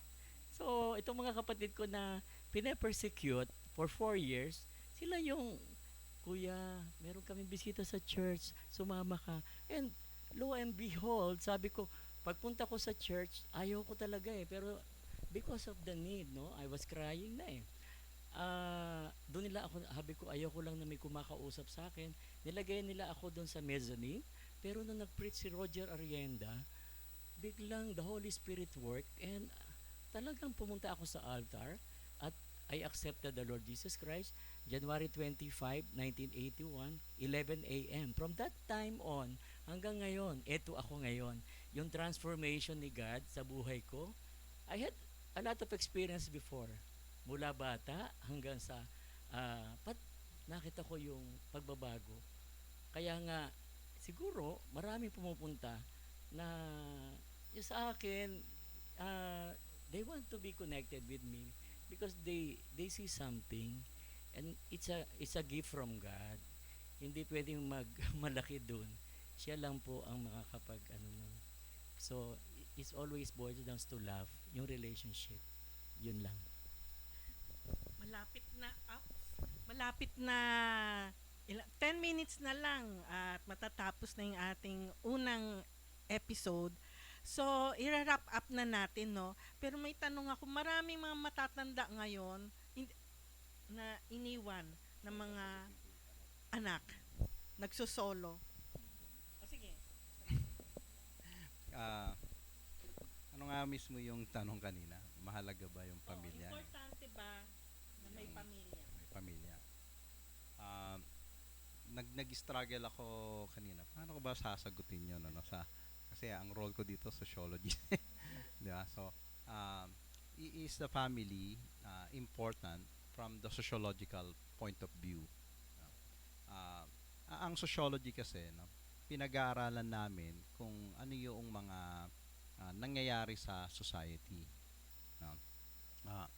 So, itong mga kapatid ko na pinapersecute for 4 years, sila yung, Kuya, meron kaming bisita sa church, sumama ka. And lo and behold, sabi ko, pagpunta ko sa church, ayaw ko talaga eh. Pero because of the need, no, I was crying na eh. Doon nila ako, habi ko, ayaw ko lang na may kumakausap sa akin. Nilagay nila ako doon sa mezzanine. Pero nung nag-preach si Roger Arienda, biglang the Holy Spirit worked and talagang pumunta ako sa altar at I accepted the Lord Jesus Christ January 25, 1981, 11 a.m. From that time on, hanggang ngayon, eto ako ngayon. Yung transformation ni God sa buhay ko, I had a lot of experience before. Mula bata hanggang sa nakita ko yung pagbabago. Kaya nga, siguro, marami pumupunta na yung sa akin, they want to be connected with me because they see something and it's a gift from God. Hindi pwedeng malaki dun. Siya lang po ang makakapag nun. So, it's always boils down to love, yung relationship. Yun lang. Malapit na 10 minutes na lang at matatapos na yung ating unang episode. So, i-wrap up na natin, no? Pero may tanong ako, maraming mga matatanda ngayon na iniwan ng mga anak, nagsusolo. O sige. Ano nga mismo yung tanong kanina? Mahalaga ba yung pamilya? Importante ba na may pamilya? May pamilya. Nag-struggle ako kanina. Paano ko ba sasagutin yun? Kasi ang role ko dito, sociology. Di ba? So, is the family important? from the sociological point of view. No? Ah, ang sociology kasi, no, pinag-aaralan namin kung ano yung mga nangyayari sa society. No? Ah,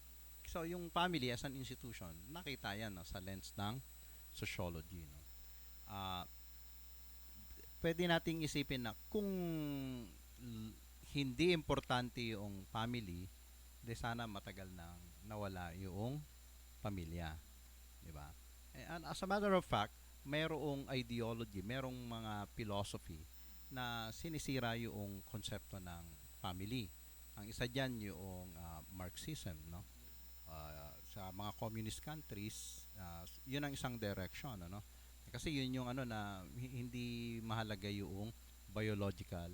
so yung family as an institution, nakita yan, no, sa lens ng sociology. No? Ah, pwede nating isipin na kung hindi importante yung family, de sana matagal nang nawala yung pamilya, di ba? And as a matter of fact, merong ideology, merong mga philosophy na sinisira yung konsepto ng family. Ang isa diyan yung Marxism, no? Sa mga communist countries, yun ang isang direction, ano? Kasi yun yung ano na hindi mahalaga yung biological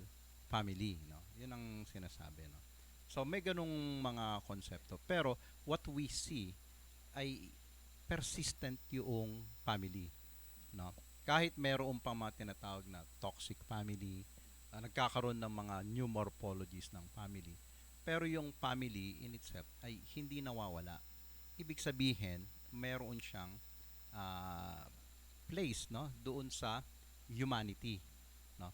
family, no? Yun ang sinasabi, no? So may ganung mga konsepto. Pero what we see ay persistent yung family, no? Kahit meron pang mga tinatawag na toxic family, nagkakaroon ng mga new morphologies ng family. Pero yung family in itself ay hindi nawawala. Ibig sabihin, meron siyang ah, place, no, doon sa humanity, no.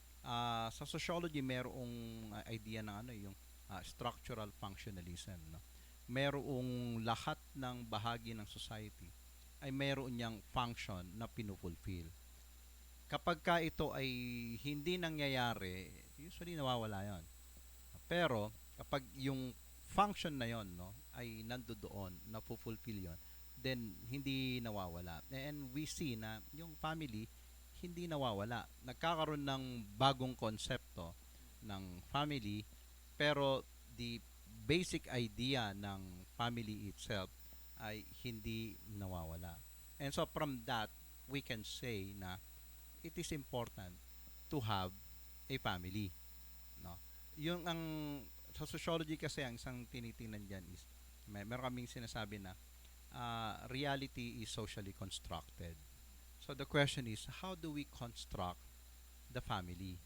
Sa sociology merong idea ng ano yung structural functionalism, no. Merong lahat ng bahagi ng society ay meron niyang function na pinufulfill. Kapag ka ito ay hindi nangyayari, usually nawawala 'yon. Pero kapag yung function na 'yon, no, ay nandoon, na-fulfill 'yon, then hindi nawawala. And we see na yung family hindi nawawala. Nagkakaroon ng bagong konsepto ng family, pero the basic idea ng family itself ay hindi nawawala. And so from that, we can say na it is important to have a family, no? Yung ang sa sociology kasi ang isang tinitingnan diyan is meron kaming sinasabi na reality is socially constructed. So the question is, how do we construct the family?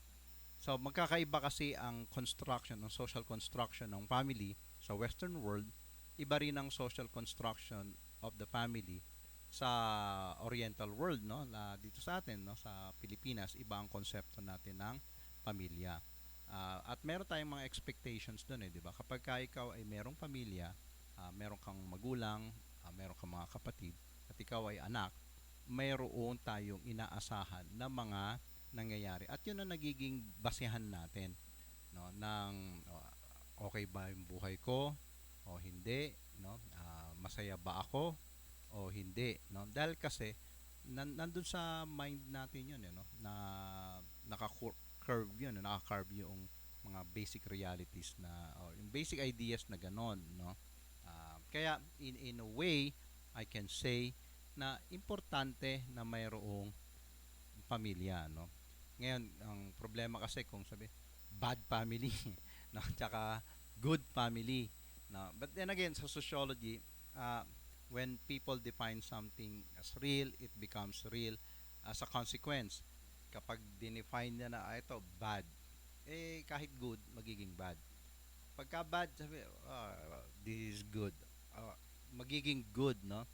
So magkakaiba kasi ang construction, ng social construction ng family sa Western world, iba rin ang social construction of the family sa Oriental world, no, na dito sa atin, no, sa Pilipinas, iba ang konsepto natin ng pamilya. At meron tayong mga expectations doon, di ba? Kapag ka ikaw ay merong pamilya, meron kang magulang, meron kang mga kapatid, at ikaw ay anak, mayroon tayong inaasahan na mga nangyayari. At yun ang nagiging basihan natin, no, ng okay ba yung buhay ko o hindi, no? Masaya ba ako o hindi, no? Dahil kasi nandun sa mind natin yun, no, na naka-curve yun, naka-carve yung mga basic realities na yung basic ideas na ganon, no. Kaya in a way I can say na importante na mayroong pamilya, no. Ngayon ang problema kasi kung sabi bad family no, tsaka good family, no. But then again sa sociology, when people define something as real, it becomes real as a consequence. Kapag dinefine niya na ito bad, kahit good magiging bad. Pagka bad, sabi this is good, magiging good, no.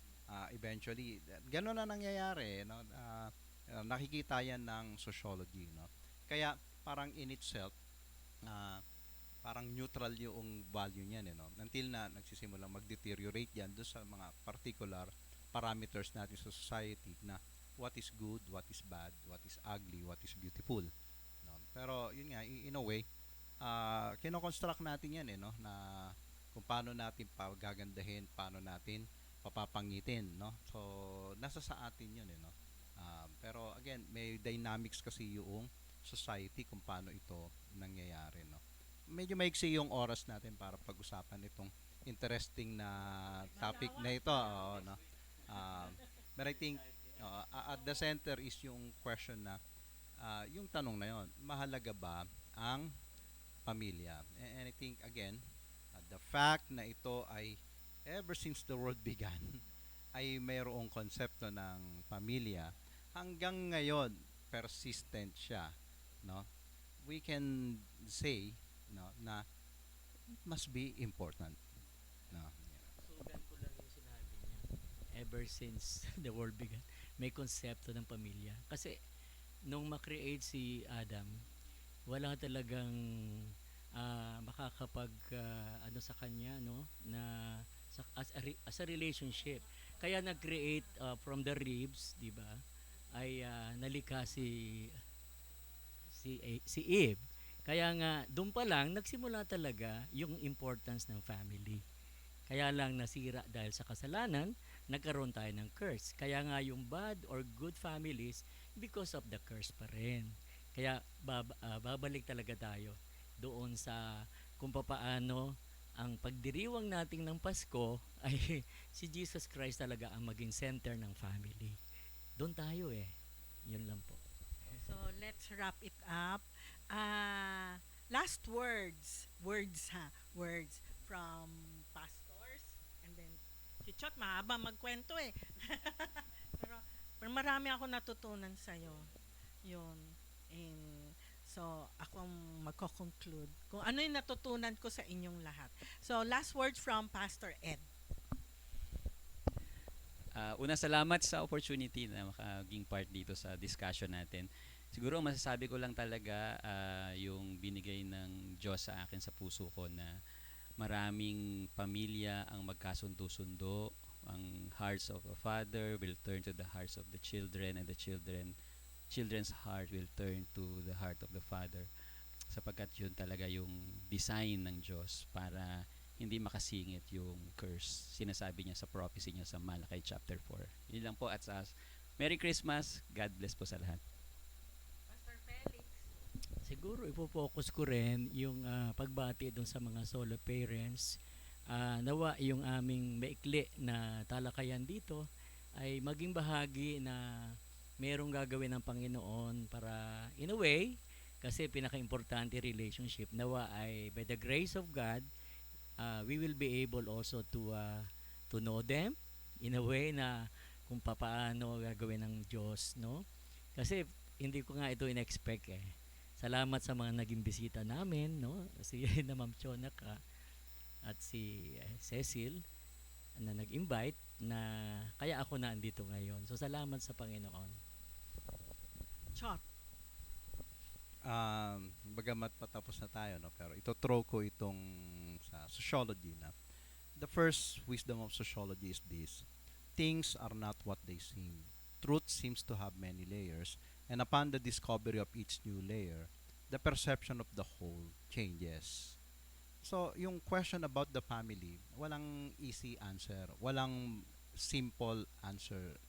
Eventually gano'n na nangyayari, no. Nakikita yan ng sociology, no. Kaya parang in itself, parang neutral yung value niyan, no? Until na nagsisimulang mag-deteriorate yan doon sa mga particular parameters natin sa society na what is good, what is bad, what is ugly, what is beautiful, no? Pero yun nga, in a way, kino-construct natin yan, no? Na kung paano natin pagagandahin, paano natin papapangitin, no? So nasa sa atin yun, no? Pero again, may dynamics kasi yung society kung paano ito nangyayari, no. Medyo maiksi yung oras natin para pag-usapan itong interesting na topic na ito, no. But I think at the center is yung question na yung tanong na yon, mahalaga ba ang pamilya? And I think again, the fact na ito ay ever since the world began ay mayroong konsepto ng pamilya, hanggang ngayon persistent siya, no. We can say, no, na it must be important, no. Sugan ko lang yung sinabi niya. ever since the world began, may konsepto ng pamilya. Kasi nung makreate si Adam, wala talagang makakapag ano sa kanya, no, na as a relationship. Kaya nag-create from the ribs, di ba, ay nalikha si Eve. Kaya nga doon pa lang nagsimula talaga yung importance ng family. Kaya lang nasira dahil sa kasalanan, nagkaroon tayo ng curse. Kaya nga yung bad or good families, because of the curse pa rin. Kaya babalik talaga tayo doon sa kung papaano ang pagdiriwang natin ng Pasko ay si Jesus Christ talaga ang maging center ng family. Doon tayo eh. Yun lang po. So let's wrap it up. Last words from pastors, and then si Chot mahaba magkwento eh. pero marami ako natutunan sa iyo. Yun. And so ako ang magko-conclude kung ano yung natutunan ko sa inyong lahat. So last words from Pastor Ed. Una, salamat sa opportunity na makaging part dito sa discussion natin. Siguro masasabi ko lang talaga yung binigay ng Diyos sa akin sa puso ko na maraming pamilya ang magkasundo-sundo. Ang hearts of a father will turn to the hearts of the children, and the children's heart will turn to the heart of the father. Sapagkat yun talaga yung design ng Diyos para hindi makasingit yung curse. Sinasabi niya sa prophecy niya sa Malakay chapter 4. Yun lang po at sa Merry Christmas. God bless po sa lahat. Pastor Felix. Siguro ipo-focus ko rin yung pagbati doon sa mga solo parents. Nawa yung aming maikli na talakayan dito ay maging bahagi na merong gagawin ng Panginoon para in a way, kasi pinaka-importante relationship, nawa ay by the grace of God, we will be able also to know them in a way na kung paano gagawin ng Diyos, no? Kasi hindi ko nga ito in-expect eh. Salamat sa mga naging bisita namin, no? Si na Ma'am Chonaka at si Cecil na nag-invite na kaya ako na andito ngayon. So salamat sa Panginoon. Chot. Bagamat patapos na tayo, no, pero ito-throw ko itong sa sociology na the first wisdom of sociology is this: things are not what they seem. Truth seems to have many layers, and upon the discovery of each new layer, the perception of the whole changes. So, yung question about the family, walang easy answer, walang simple answer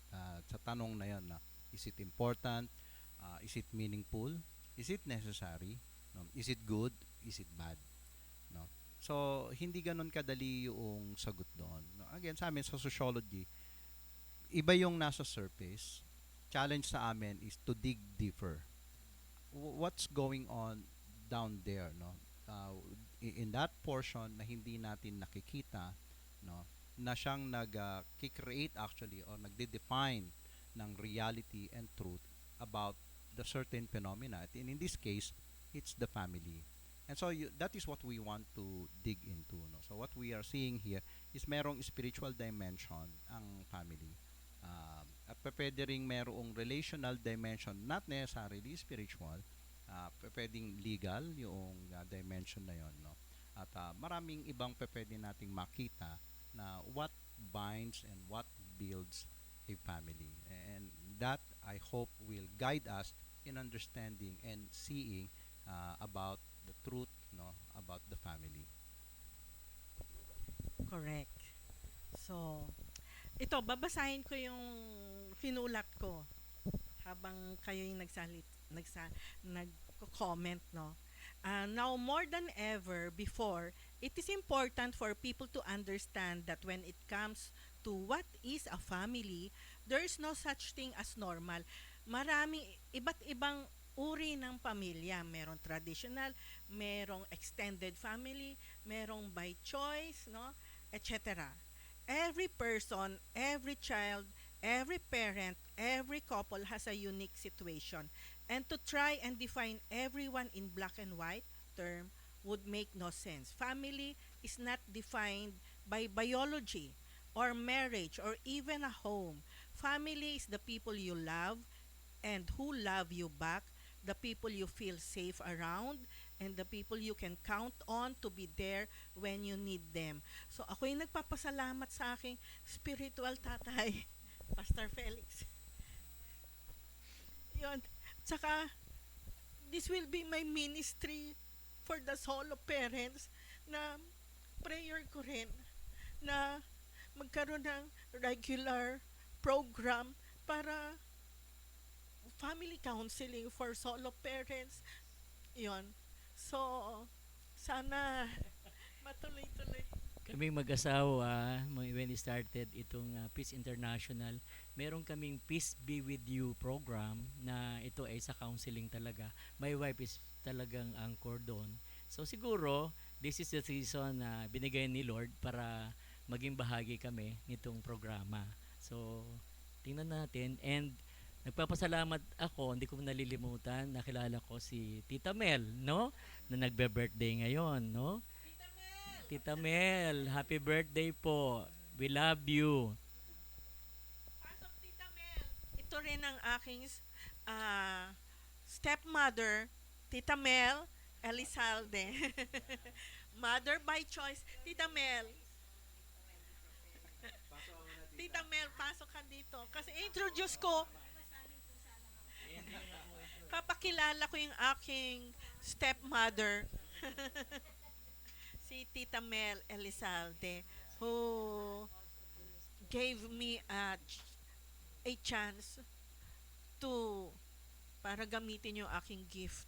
sa tanong na yon na is it important, is it meaningful, is it necessary, no? Is it good, is it bad, no? So, hindi ganun kadali yung sagot doon, no? Again, sa amin sa sociology, iba yung nasa surface. Challenge sa amin is to dig deeper. What's going on down there, no? In that portion na hindi natin nakikita, no, na siyang nag-create actually or nagde-define ng reality and truth about the certain phenomena. And in this case, it's the family. And so that is what we want to dig into, no? So what we are seeing here is merong spiritual dimension ang family. At pwede ring merong relational dimension, not necessarily spiritual, pwedeng legal yung dimension na yon, no? At maraming ibang pwede nating makita na what binds and what builds a family, and that I hope will guide us in understanding and seeing about the truth, no, about the family. Correct. So, ito, babasahin ko yung sinulat ko habang kayo yung nagko-comment, no? Now more than ever before, it is important for people to understand that when it comes to what is a family, there is no such thing as normal. Maraming iba't ibang uri ng pamilya. Merong traditional, merong extended family, merong by choice, no? Etc. Every person, every child, every parent, every couple has a unique situation. And to try and define everyone in black and white term would make no sense. Family is not defined by biology, or marriage, or even a home. Family is the people you love and who love you back, the people you feel safe around, and the people you can count on to be there when you need them. So ako'y nagpapasalamat sa aking spiritual tatay, Pastor Felix. Yun. Tsaka, this will be my ministry for the solo parents na prayer ko rin na magkaroon ng regular program para family counseling for solo parents. Yon. So, sana matuloy-tuloy. Kaming mag-asawa, when we started itong Peace International, meron kaming Peace Be With You program na ito ay sa counseling talaga. My wife is talagang anchor doon. So siguro, this is the season na binigay ni Lord para maging bahagi kami nitong programa. So, tingnan natin. And nagpapasalamat ako, hindi ko nalilimutan, nakilala ko si Tita Mel, no? Na nagbe-birthday ngayon, no? Tita Mel, happy birthday po. We love you. Pasok, Tita Mel. Ito rin ang aking stepmother, Tita Mel Elizalde. Mother by choice, Tita Mel. Tita Mel, pasok ka dito. Kasi introduce ko, papakilala ko yung aking stepmother. Si Tita Mel Elizalde, who gave me a chance to para gamitin yung aking gift.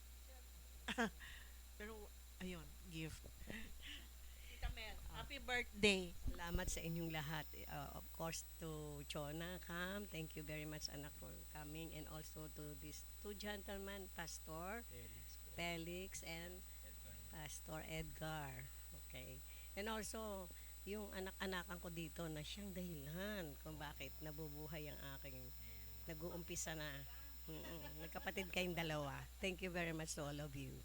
Pero ayun, gift. Tita Mel, happy birthday. Salamat sa inyong lahat. Of course, to Chona, Cam, thank you very much, anak, for coming. And also to these two gentlemen, Pastor Felix and Pastor Edgar. Okay. And also, yung anak-anakan ko dito na siyang dahilan kung bakit nabubuhay ang aking nag-uumpisa na. Nagkapatid kayong dalawa. Thank you very much to all of you.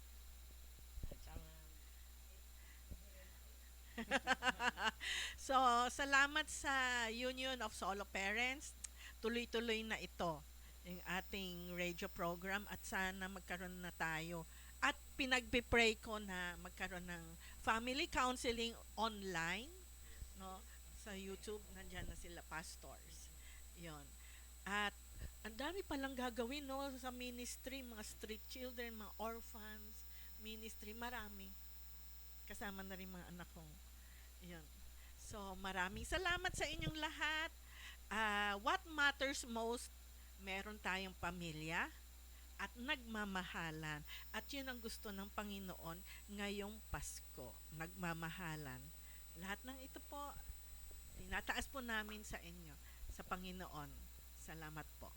So, salamat sa Union of Solo Parents. Tuloy-tuloy na ito yung ating radio program at sana magkaroon na tayo. At pinagpipray ko na magkaroon ng family counseling online, no? Sa YouTube, nandyan na sila pastors. Yon. At ang dami palang gagawin, no, sa ministry, mga street children, mga orphans, ministry, marami. Kasama na rin mga anak kong. Yun. So, maraming salamat sa inyong lahat. What matters most, meron tayong pamilya at nagmamahalan. At yun ang gusto ng Panginoon ngayong Pasko. Nagmamahalan. Lahat ng ito po, tinataas po namin sa inyo, sa Panginoon. Salamat po.